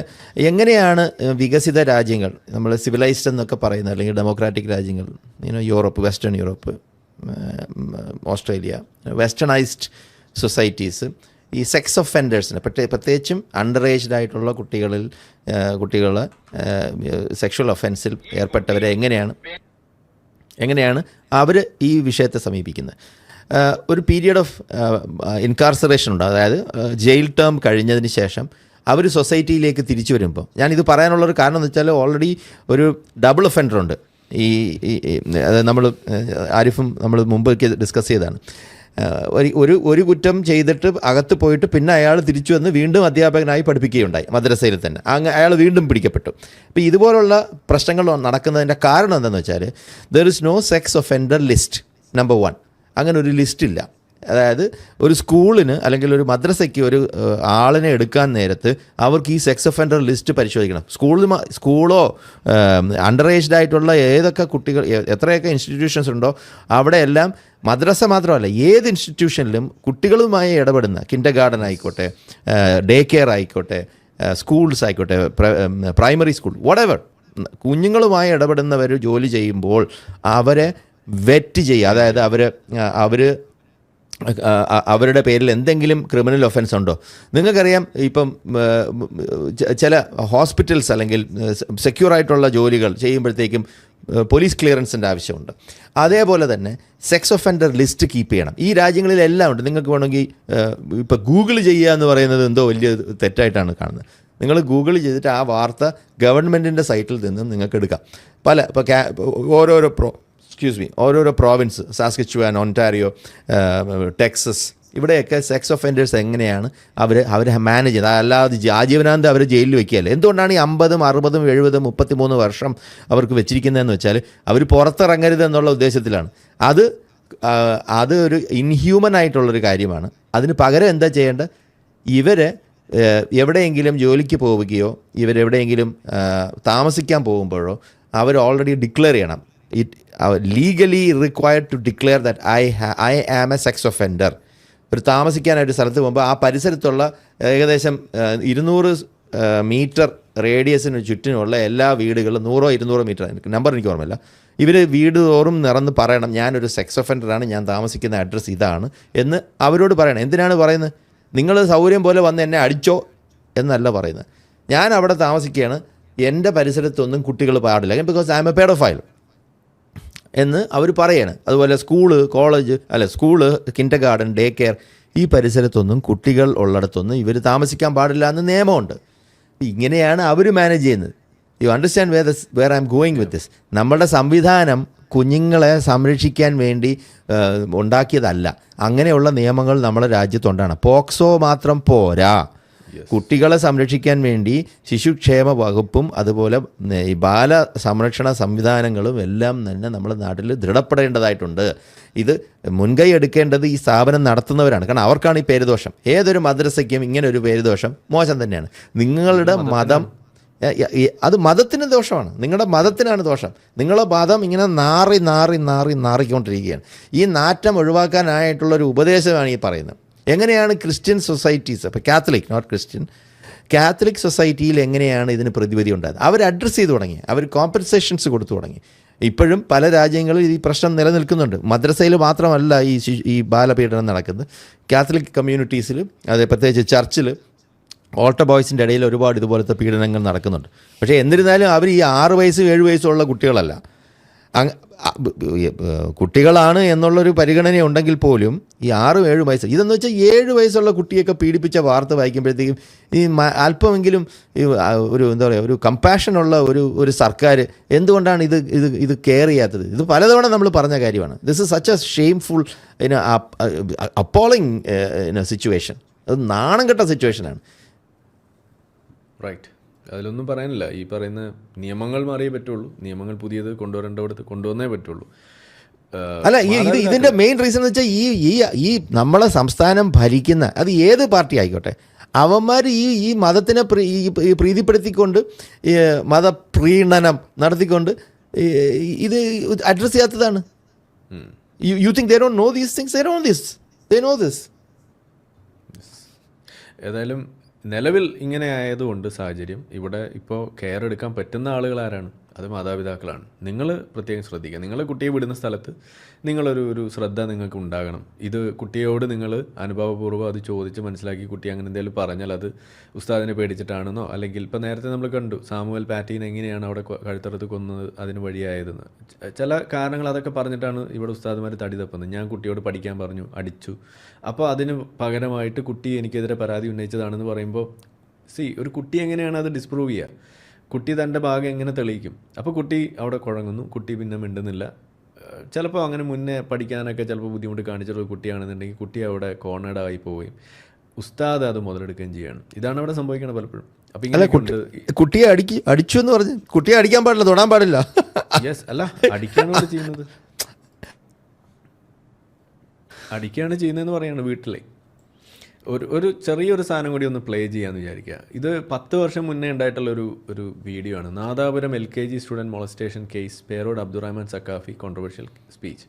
Speaker 2: എങ്ങനെയാണ് വികസിത രാജ്യങ്ങൾ, നമ്മൾ സിവിലൈസ്ഡ് എന്നൊക്കെ പറയുന്ന അല്ലെങ്കിൽ ഡെമോക്രാറ്റിക് രാജ്യങ്ങൾ, Europe, western Europe, Australia, westernised societies ഈ സെക്സ് ഒഫൻഡേഴ്സിന് പ്രത്യേകിച്ചും അണ്ടർ ഏജ്ഡ് ആയിട്ടുള്ള കുട്ടികൾ സെക്ഷൽ ഒഫൻസിൽ ഏർപ്പെട്ടവരെ എങ്ങനെയാണ് അവർ ഈ വിഷയത്തെ സമീപിക്കുന്നത്? ഒരു പീരിയഡ് ഓഫ് ഇൻകാർസറേഷൻ ഉണ്ട്. അതായത് ജയിൽ ടേം കഴിഞ്ഞതിന് ശേഷം അവർ സൊസൈറ്റിയിലേക്ക് തിരിച്ചു വരുമ്പോൾ, ഞാനിത് പറയാനുള്ളൊരു കാരണം എന്ന് വെച്ചാൽ ഓൾറെഡി ഒരു ഡബിൾ ഒഫൻഡർ ഉണ്ട്. അത് ആരിഫും നമ്മൾ മുമ്പ് ഡിസ്കസ് ചെയ്തതാണ്. ഒരു കുറ്റം ചെയ്തിട്ട് അകത്ത് പോയിട്ട് പിന്നെ അയാൾ തിരിച്ചു വന്ന് വീണ്ടും അധ്യാപകനായി പഠിപ്പിക്കുകയുണ്ടായി മദ്രസയിൽ തന്നെ. അയാൾ വീണ്ടും പിടിക്കപ്പെട്ടു. അപ്പോൾ ഇതുപോലുള്ള പ്രശ്നങ്ങൾ നടക്കുന്നതിൻ്റെ കാരണം എന്താണെന്ന് വെച്ചാൽ there is no sex offender list. Number 1, അങ്ങനെ ഒരു ലിസ്റ്റില്ല. അതായത് ഒരു സ്കൂളിന് അല്ലെങ്കിൽ ഒരു മദ്രസയ്ക്ക് ഒരു ആളിനെ എടുക്കാൻ നേരത്ത് അവർക്ക് ഈ സെക്സ് ഒഫൻഡർ ലിസ്റ്റ് പരിശോധിക്കണം. സ്കൂളോ അണ്ടർ ഏജ്ഡ് ആയിട്ടുള്ള ഏതൊക്കെ കുട്ടികൾ, എത്രയൊക്കെ ഇൻസ്റ്റിറ്റ്യൂഷൻസ് ഉണ്ടോ അവിടെയെല്ലാം, മദ്രസ മാത്രമല്ല ഏത് ഇൻസ്റ്റിറ്റ്യൂഷനിലും കുട്ടികളുമായി ഇടപെടുന്ന, കിൻഡർ ഗാർഡൻ ആയിക്കോട്ടെ, ഡേ കെയർ ആയിക്കോട്ടെ, സ്കൂൾസ് ആയിക്കോട്ടെ, പ്രൈമറി സ്കൂൾ, വട്ടെവർ, കുഞ്ഞുങ്ങളുമായി ഇടപെടുന്നവർ ജോലി ചെയ്യുമ്പോൾ അവരെ വെറ്റ് ചെയ്യുക. അതായത് അവരുടെ പേരിൽ എന്തെങ്കിലും ക്രിമിനൽ ഒഫൻസ് ഉണ്ടോ? നിങ്ങൾക്കറിയാം, ഇപ്പം ചില ഹോസ്പിറ്റൽസ് അല്ലെങ്കിൽ സെക്യൂർ ആയിട്ടുള്ള ജോലികൾ ചെയ്യുമ്പോഴത്തേക്കും പോലീസ് ക്ലിയറൻസിൻ്റെ ആവശ്യമുണ്ട്. അതേപോലെ തന്നെ സെക്സ് ഒഫൻഡർ ലിസ്റ്റ് കീപ്പ് ചെയ്യണം. ഈ രാജ്യങ്ങളിലെല്ലാം ഉണ്ട്. നിങ്ങൾക്ക് വേണമെങ്കിൽ ഇപ്പോൾ ഗൂഗിൾ ചെയ്യുക എന്ന് പറയുന്നത് എന്തോ വലിയ തെറ്റായിട്ടാണ് കാണുന്നത്. നിങ്ങൾ ഗൂഗിൾ ചെയ്തിട്ട് ആ വാർത്ത ഗവൺമെൻറ്റിൻ്റെ സൈറ്റിൽ നിന്നും നിങ്ങൾക്ക് എടുക്കാം. ഓരോരോ പ്രോവിൻസ്, സാസ്കച്ചുവാൻ, ഒൻറ്റാരിയോ, ടെക്സസ്, ഇവിടെയൊക്കെ സെക്സ് ഒഫൻഡേഴ്സ് എങ്ങനെയാണ് അവർ മാനേജ് ചെയ്യുന്നത്. അല്ലാതെ ആജീവനാന്തം അവർ ജയിലിൽ വയ്ക്കുകയല്ല. എന്തുകൊണ്ടാണ് ഈ 50, 60, 70, 33 വർഷം അവർക്ക് വെച്ചിരിക്കുന്നതെന്ന് വെച്ചാൽ അവർ പുറത്തിറങ്ങരുത് എന്നുള്ള ഉദ്ദേശത്തിലാണ്. അത് ഒരു ഇൻഹ്യൂമൻ ആയിട്ടുള്ളൊരു കാര്യമാണ്. അതിന് പകരം എന്താ ചെയ്യേണ്ടത്? ഇവരെ എവിടെയെങ്കിലും ജോലിക്ക് പോവുകയോ ഇവരെവിടെയെങ്കിലും താമസിക്കാൻ പോകുമ്പോഴോ അവർ ഓൾറെഡി ഡിക്ലെയർ ചെയ്യണം. Legally required to declare that I am a sex offender. ഒരു താമസിക്കാനായിട്ട് സ്ഥലത്ത് പോകുമ്പോൾ ആ പരിസരത്തുള്ള ഏകദേശം 200 മീറ്റർ റേഡിയസിന് ചുറ്റിനുള്ള എല്ലാ വീടുകളും 100-200 മീറ്റർ, നമ്പർ എനിക്ക് ഓർമ്മയില്ല, ഇവർ വീട് തോറും നിറന്ന് പറയണം ഞാനൊരു സെക്സ് ഒഫൻഡറാണ്, ഞാൻ താമസിക്കുന്ന അഡ്രസ്സ് ഇതാണ് എന്ന് അവരോട് പറയണം. എന്തിനാണ് പറയുന്നത്? നിങ്ങൾ സൗകര്യം പോലെ വന്ന് എന്നെ അടിച്ചോ എന്നല്ല പറയുന്നത്. ഞാൻ അവിടെ താമസിക്കുകയാണ്, എൻ്റെ പരിസരത്തൊന്നും കുട്ടികൾ പാടില്ല, ബിക്കോസ് ഐ എം എ പെഡോഫൈൽ എന്ന് അവർ പറയാണ്. അതുപോലെ school, Kinder garden, day care, ഈ പരിസരത്തൊന്നും കുട്ടികൾ ഉള്ളിടത്തൊന്നും ഇവർ താമസിക്കാൻ പാടില്ല എന്ന് നിയമമുണ്ട്. ഇങ്ങനെയാണ് അവർ മാനേജ് ചെയ്യുന്നത്. You understand where I am going with this. നമ്മുടെ സംവിധാനം കുഞ്ഞുങ്ങളെ സംരക്ഷിക്കാൻ വേണ്ടി ഉണ്ടാക്കിയതല്ല. അങ്ങനെയുള്ള നിയമങ്ങൾ നമ്മുടെ രാജ്യത്തുണ്ടാണ്. പോക്സോ മാത്രം പോരാ. കുട്ടികളെ സംരക്ഷിക്കാൻ വേണ്ടി ശിശുക്ഷേമ വകുപ്പും അതുപോലെ ഈ ബാല സംരക്ഷണ സംവിധാനങ്ങളും എല്ലാം തന്നെ നമ്മുടെ നാട്ടിൽ ദൃഢപ്പെടേണ്ടതായിട്ടുണ്ട്. ഇത് മുൻകൈ എടുക്കേണ്ടത് ഈ സ്ഥാപനം നടത്തുന്നവരാണ്. കാരണം അവർക്കാണ് ഈ പേരുദോഷം. ഏതൊരു മദ്രസയ്ക്കും ഇങ്ങനെ ഒരു പേരുദോഷം മോശം തന്നെയാണ്. നിങ്ങളുടെ മതം, അത് മതത്തിന് ദോഷമാണ്, നിങ്ങളുടെ മതത്തിനാണ് ദോഷം. നിങ്ങളുടെ മതം ഇങ്ങനെ നാറിക്കൊണ്ടിരിക്കുകയാണ്. ഈ നാറ്റം ഒഴിവാക്കാനായിട്ടുള്ളൊരു ഉപദേശമാണ് ഈ പറയുന്നത്. എങ്ങനെയാണ് ക്രിസ്ത്യൻ സൊസൈറ്റീസ്, ഇപ്പോൾ കാത്തലിക്, നോട്ട് ക്രിസ്ത്യൻ, കാത്തലിക് സൊസൈറ്റിയിൽ എങ്ങനെയാണ് ഇതിന് പ്രതിവിധി ഉണ്ടായത്? അവർ അഡ്രസ്സ് ചെയ്ത് തുടങ്ങി, അവർ കോമ്പൻസേഷൻസ് കൊടുത്തു തുടങ്ങി. ഇപ്പോഴും പല രാജ്യങ്ങളിൽ ഈ പ്രശ്നം നിലനിൽക്കുന്നുണ്ട്. മദ്രസയിൽ മാത്രമല്ല ഈ ബാലപീഡനം നടക്കുന്നത്. കാത്തലിക് കമ്മ്യൂണിറ്റീസിൽ, അത് പ്രത്യേകിച്ച് ചർച്ചിൽ, ഓൾട്ടർ ബോയ്സിൻ്റെ ഇടയിൽ ഒരുപാട് ഇതുപോലത്തെ പീഡനങ്ങൾ നടക്കുന്നുണ്ട്. പക്ഷേ എന്നിരുന്നാലും അവർ ഈ 6 വയസ്സ് 7 വയസ്സുള്ള കുട്ടികളല്ല, കുട്ടികളാണ് എന്നുള്ളൊരു പരിഗണന ഉണ്ടെങ്കിൽ പോലും ഈ 6-7 വയസ്സ്, ഇതെന്ന് വെച്ചാൽ 7 വയസ്സുള്ള കുട്ടിയൊക്കെ പീഡിപ്പിച്ച വാർത്ത വായിക്കുമ്പോഴത്തേക്കും ഈ അല്പമെങ്കിലും ഒരു എന്താ പറയുക, ഒരു കമ്പാഷനുള്ള ഒരു സർക്കാർ എന്തുകൊണ്ടാണ് ഇത് കെയർ ചെയ്യാത്തത്? ഇത് പലതവണ നമ്മൾ പറഞ്ഞ കാര്യമാണ്. This is such a shameful appalling situation. അത് നാണം കെട്ട സിറ്റുവേഷനാണ്.
Speaker 1: റൈറ്റ്. അതിലൊന്നും പറയാനില്ല. ഈ പറയുന്ന നിയമങ്ങൾ മാറിയേ പറ്റുള്ളൂ. നിയമങ്ങൾ പുതിയത് കൊണ്ടുവരേണ്ടടുത്ത് കൊണ്ടുവന്നേ പറ്റുള്ളൂ.
Speaker 2: അല്ല, ഇതിൻ്റെ മെയിൻ റീസൺ എന്ന് വെച്ചാൽ ഈ നമ്മളെ സംസ്ഥാനം ഭരിക്കുന്ന, അത് ഏത് പാർട്ടി ആയിക്കോട്ടെ, അവന്മാർ ഈ മതത്തിനെ ഈ പ്രീതിപ്പെടുത്തിക്കൊണ്ട് ഈ മതപ്രീണനം നടത്തിക്കൊണ്ട് ഇത് അഡ്രസ്സ് ചെയ്യാത്തതാണ്. You think they don't know these things? They know this.
Speaker 1: ഏതായാലും നിലവിൽ ഇങ്ങനെ ആയതുകൊണ്ട് സാഹചര്യം ഇവിടെ ഇപ്പോൾ കെയർ എടുക്കാൻ പറ്റുന്ന ആളുകൾ ആരാണ്? അത് മാതാപിതാക്കളാണ്. നിങ്ങൾ പ്രത്യേകം ശ്രദ്ധിക്കുക. നിങ്ങൾ കുട്ടിയെ വിടുന്ന സ്ഥലത്ത് നിങ്ങളൊരു ശ്രദ്ധ നിങ്ങൾക്ക് ഉണ്ടാകണം. ഇത് കുട്ടിയോട് നിങ്ങൾ അനുഭവപൂർവ്വം അത് ചോദിച്ച് മനസ്സിലാക്കി കുട്ടി അങ്ങനെ എന്തെങ്കിലും പറഞ്ഞാൽ അത് ഉസ്താദിനെ പേടിച്ചിട്ടാണെന്നോ, അല്ലെങ്കിൽ ഇപ്പോൾ നേരത്തെ നമ്മൾ കണ്ടു സാമുവൽ പാറ്റീൻ എങ്ങനെയാണ് അവിടെ കഴുത്തറുത്ത് കൊന്നത് അതിന് വഴിയായതെന്ന്. ചില കാരണങ്ങൾ അതൊക്കെ പറഞ്ഞിട്ടാണ് ഇവിടെ ഉസ്താദുമാർ തടി തപ്പുന്നത്. ഞാൻ കുട്ടിയോട് പഠിക്കാൻ പറഞ്ഞു, അടിച്ചു. അപ്പോൾ അതിന് പകരമായിട്ട് കുട്ടി എനിക്കെതിരെ പരാതി ഉന്നയിച്ചതാണെന്ന് പറയുമ്പോൾ ഒരു കുട്ടി എങ്ങനെയാണ് അത് ഡിസ്പ്രൂവ് ചെയ്യുക? കുട്ടി തൻ്റെ ഭാഗം എങ്ങനെ തെളിയിക്കും? അപ്പോൾ കുട്ടി അവിടെ കുഴങ്ങുന്നു, കുട്ടി പിന്നെ മിണ്ടുന്നില്ല. ചിലപ്പോൾ അങ്ങനെ മുന്നേ പഠിക്കാനൊക്കെ ചിലപ്പോൾ ബുദ്ധിമുട്ട് കാണിച്ചിട്ടുള്ള കുട്ടിയാണെന്നുണ്ടെങ്കിൽ കുട്ടി അവിടെ കോർണേഡായി പോവുകയും ഉസ്താദ് അത് മുതലെടുക്കുകയും ചെയ്യാണ്. ഇതാണ് അവിടെ സംഭവിക്കുന്നത് പലപ്പോഴും. അപ്പോൾ ഇങ്ങനെ
Speaker 2: കുട്ടിയെ അടിച്ചു എന്ന് പറഞ്ഞ് കുട്ടിയെ അടിക്കാൻ പാടില്ല, തൊടാൻ പാടില്ല.
Speaker 1: യെസ്, അല്ല അടിക്കുകയാണ് ചെയ്യുന്നത്, അടിക്കുകയാണ് ചെയ്യുന്നതെന്ന് പറയാണ് വീട്ടിലെ. ഒരു ചെറിയൊരു സാധനം കൂടി ഒന്ന് പ്ലേ ചെയ്യാമെന്ന് വിചാരിക്കുക. ഇത് 10 വർഷം മുന്നേ ഉണ്ടായിട്ടുള്ളൊരു വീഡിയോ ആണ്. Nadapuram LKG student molestation case, പേരോട് അബ്ദുറഹ്മാൻ സക്കാഫി കോൺട്രവേഴ്ഷ്യൽ സ്പീച്ച്.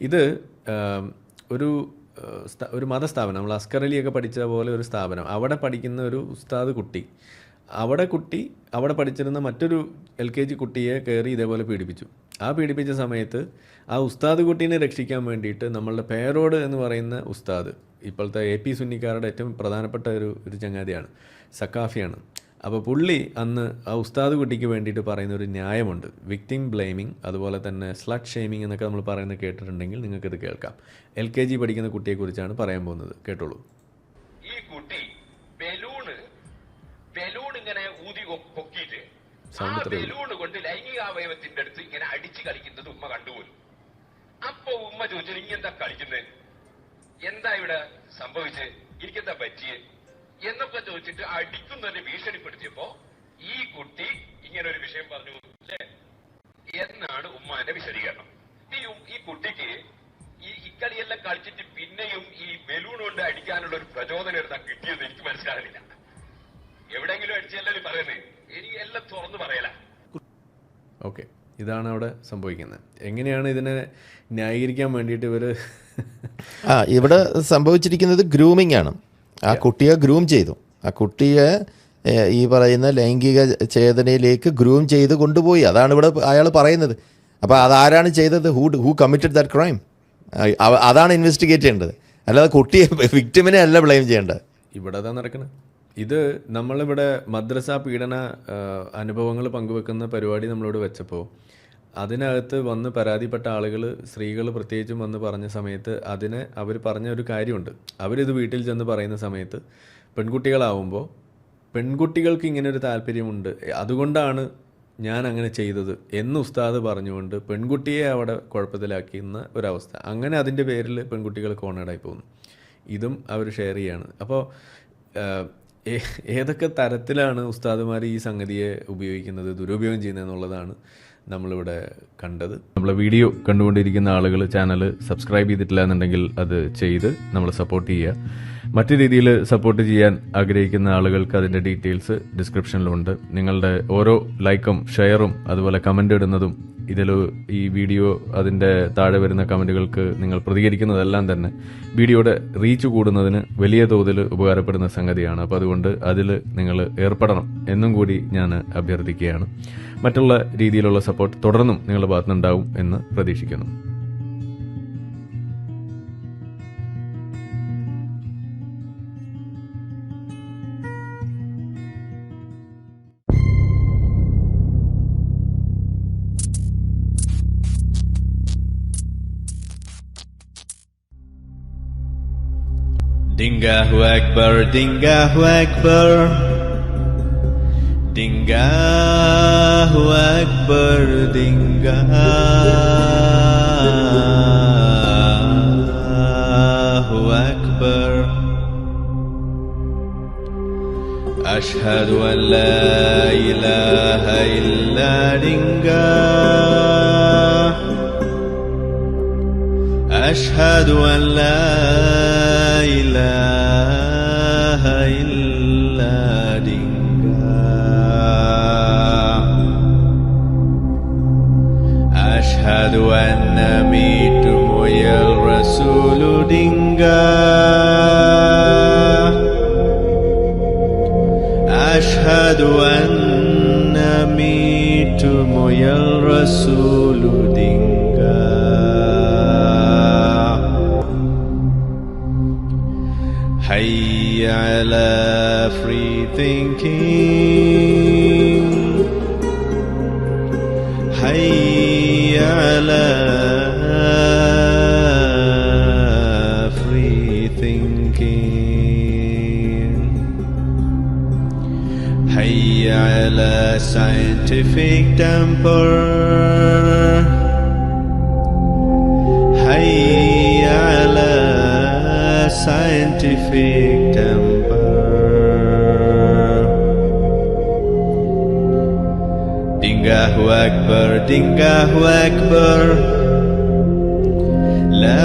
Speaker 1: ഇത് ഒരു മതസ്ഥാപനം, നമ്മൾ അസ്കർ അലിയൊക്കെ പഠിച്ച പോലെ ഒരു സ്ഥാപനം. അവിടെ പഠിക്കുന്ന ഒരു ഉസ്താദ് കുട്ടി, അവിടെ പഠിച്ചിരുന്ന മറ്റൊരു LKG കുട്ടിയെ കയറി ഇതേപോലെ പീഡിപ്പിച്ചു. പീഡിപ്പിച്ച സമയത്ത് ആ ഉസ്താദ് കുട്ടീനെ രക്ഷിക്കാൻ വേണ്ടിയിട്ട് നമ്മളുടെ പേരോട് എന്ന് പറയുന്ന ഉസ്താദ്, ഇപ്പോഴത്തെ AP സുന്നിക്കാരുടെ ഏറ്റവും പ്രധാനപ്പെട്ട ഒരു ചങ്ങാതിയാണ്, സക്കാഫിയാണ്. അപ്പോൾ പുള്ളി അന്ന് ആ ഉസ്താദ് കുട്ടിക്ക് വേണ്ടിയിട്ട് പറയുന്ന ഒരു ന്യായമുണ്ട്. വിക്ടിം ബ്ലെയിമിങ്, അതുപോലെ തന്നെ സ്ലട്ട് ഷെയ്മിങ് എന്നൊക്കെ നമ്മൾ പറയുന്നത് കേട്ടിട്ടുണ്ടെങ്കിൽ നിങ്ങൾക്കിത് കേൾക്കാം. LKG പഠിക്കുന്ന കുട്ടിയെക്കുറിച്ചാണ് പറയാൻ പോകുന്നത്, കേട്ടോളൂ.
Speaker 4: ഈ കുട്ടി ബലൂൺ ഇങ്ങനെ ഊതി പൊക്കിയിട്ട് ബലൂൺ കൊണ്ട് ലൈംഗികാവയവത്തിന്റെ അടുത്ത് ഇങ്ങനെ അടിച്ചു കളിക്കുന്നത് ഉമ്മ കണ്ടുപോലും. അപ്പൊ ഉമ്മ ചോദിച്ചു, ഇങ്ങെന്താ കളിക്കുന്നത്, എന്താ ഇവിടെ സംഭവിച്ചത്, എനിക്കെന്താ പറ്റിയേ എന്നൊക്കെ ചോദിച്ചിട്ട് അടിക്കുന്നതിനെ ഭീഷണിപ്പെടുത്തിയപ്പോ ഈ കുട്ടി ഇങ്ങനെ ഒരു വിഷയം പറഞ്ഞു അല്ലേ എന്നാണ് ഉമ്മാന്റെ വിശദീകരണം. ഈ കുട്ടിക്ക് ഈ ഇക്കളിയെല്ലാം കളിച്ചിട്ട് പിന്നെയും ഈ ബലൂൺ കൊണ്ട് അടിക്കാനുള്ള ഒരു പ്രചോദനം എടുത്താൽ കിട്ടിയത് എനിക്ക് മനസ്സിലാകുന്നില്ല. എവിടെയെങ്കിലും അടിച്ചല്ലേ പറയുന്നത്, എനിക്ക് എല്ലാം തുറന്നു പറയല.
Speaker 1: ഓക്കെ, ഇതാണ് അവിടെ സംഭവിക്കുന്നത്. എങ്ങനെയാണ് ഇതിനെ ന്യായീകരിക്കാൻ വേണ്ടിയിട്ട്
Speaker 2: ഇവിടെ സംഭവിച്ചിരിക്കുന്നത് ഗ്രൂമിംഗ് ആണ്. ആ കുട്ടിയെ ഗ്രൂം ചെയ്തു. ആ കുട്ടിയെ ഈ പറയുന്ന ലൈംഗിക ചേതനയിലേക്ക് ഗ്രൂം ചെയ്ത് കൊണ്ടുപോയി. അതാണ് ഇവിടെ അയാൾ പറയുന്നത്. അപ്പോൾ അതാരാണ് ചെയ്തത്? Who committed that crime? അതാണ് ഇൻവെസ്റ്റിഗേറ്റ് ചെയ്യേണ്ടത്, അല്ലാതെ കുട്ടിയെ വിക്ടിമിനെ അല്ല ബ്ലെയിം ചെയ്യേണ്ടത്.
Speaker 1: ഇവിടെ അതാ നടക്കുന്നത്. ഇത് നമ്മളിവിടെ മദ്രസ പീഡന അനുഭവങ്ങൾ പങ്കുവെക്കുന്ന പരിപാടി നമ്മളോട് വെച്ചപ്പോൾ അതിനകത്ത് വന്ന് പരാതിപ്പെട്ട ആളുകൾ, സ്ത്രീകൾ പ്രത്യേകിച്ചും വന്ന് പറഞ്ഞ സമയത്ത് അവർ പറഞ്ഞ ഒരു കാര്യമുണ്ട്. അവരിത് വീട്ടിൽ ചെന്ന് പറയുന്ന സമയത്ത് പെൺകുട്ടികളാവുമ്പോൾ പെൺകുട്ടികൾക്ക് ഇങ്ങനൊരു താല്പര്യമുണ്ട്, അതുകൊണ്ടാണ് ഞാൻ അങ്ങനെ ചെയ്തത് എന്ന് ഉസ്താദ് പറഞ്ഞുകൊണ്ട് പെൺകുട്ടിയെ അവിടെ കുഴപ്പത്തിലാക്കുന്ന ഒരവസ്ഥ. അങ്ങനെ അതിൻ്റെ പേരിൽ പെൺകുട്ടികൾ കോണേഡായി പോകുന്നു. ഇതും അവർ ഷെയർ ചെയ്യാണ്. അപ്പോൾ ഏതൊക്കെ തരത്തിലാണ് ഉസ്താദുമാർ ഈ സംഗതിയെ ഉപയോഗിക്കുന്നത്, ദുരുപയോഗം ചെയ്യുന്നത് എന്നുള്ളതാണ് നമ്മളിവിടെ കണ്ടത്. നമ്മളെ വീഡിയോ കണ്ടുകൊണ്ടിരിക്കുന്ന ആളുകൾ ചാനൽ സബ്സ്ക്രൈബ് ചെയ്തിട്ടില്ല എന്നുണ്ടെങ്കിൽ അത് ചെയ്ത് നമ്മളെ സപ്പോർട്ട് ചെയ്യുക. മറ്റു രീതിയിൽ സപ്പോർട്ട് ചെയ്യാൻ ആഗ്രഹിക്കുന്ന ആളുകൾക്ക് അതിൻ്റെ ഡീറ്റെയിൽസ് ഡിസ്ക്രിപ്ഷനിലുണ്ട്. നിങ്ങളുടെ ഓരോ ലൈക്കും ഷെയറും അതുപോലെ കമൻ്റ് ഇടുന്നതും ഈ വീഡിയോ അതിൻ്റെ താഴെ വരുന്ന കമൻറ്റുകൾക്ക് നിങ്ങൾ പ്രതികരിക്കുന്നതെല്ലാം തന്നെ വീഡിയോയുടെ റീച്ച് കൂടുന്നതിന് വലിയ തോതിൽ ഉപകാരപ്പെടുന്ന സംഗതിയാണ്. അപ്പോൾ അതുകൊണ്ട് അതിൽ നിങ്ങൾ ഏർപ്പെടണം എന്നും കൂടി ഞാൻ അഭ്യർത്ഥിക്കുകയാണ്. മറ്റുള്ള രീതിയിലുള്ള സപ്പോർട്ട് തുടർന്നും നിങ്ങളുടെ ഭാഗത്തുനിന്നുണ്ടാവും എന്ന് പ്രതീക്ഷിക്കുന്നു.
Speaker 5: Dingahu Akbar, Dingahu Akbar, Dingahu Akbar, Dingahu Akbar. Ashhadu an la ilaha illa Dingah. Ashhadu an la ilaha illa anna mitum yal rasulu dingga ashhadu anna mitum yal rasulu dingga hayya ala free thinking hayya ala free thinking hayya ala scientific temper hayya ala scientific temper Dingahu Akbar, Dingahu Akbar, La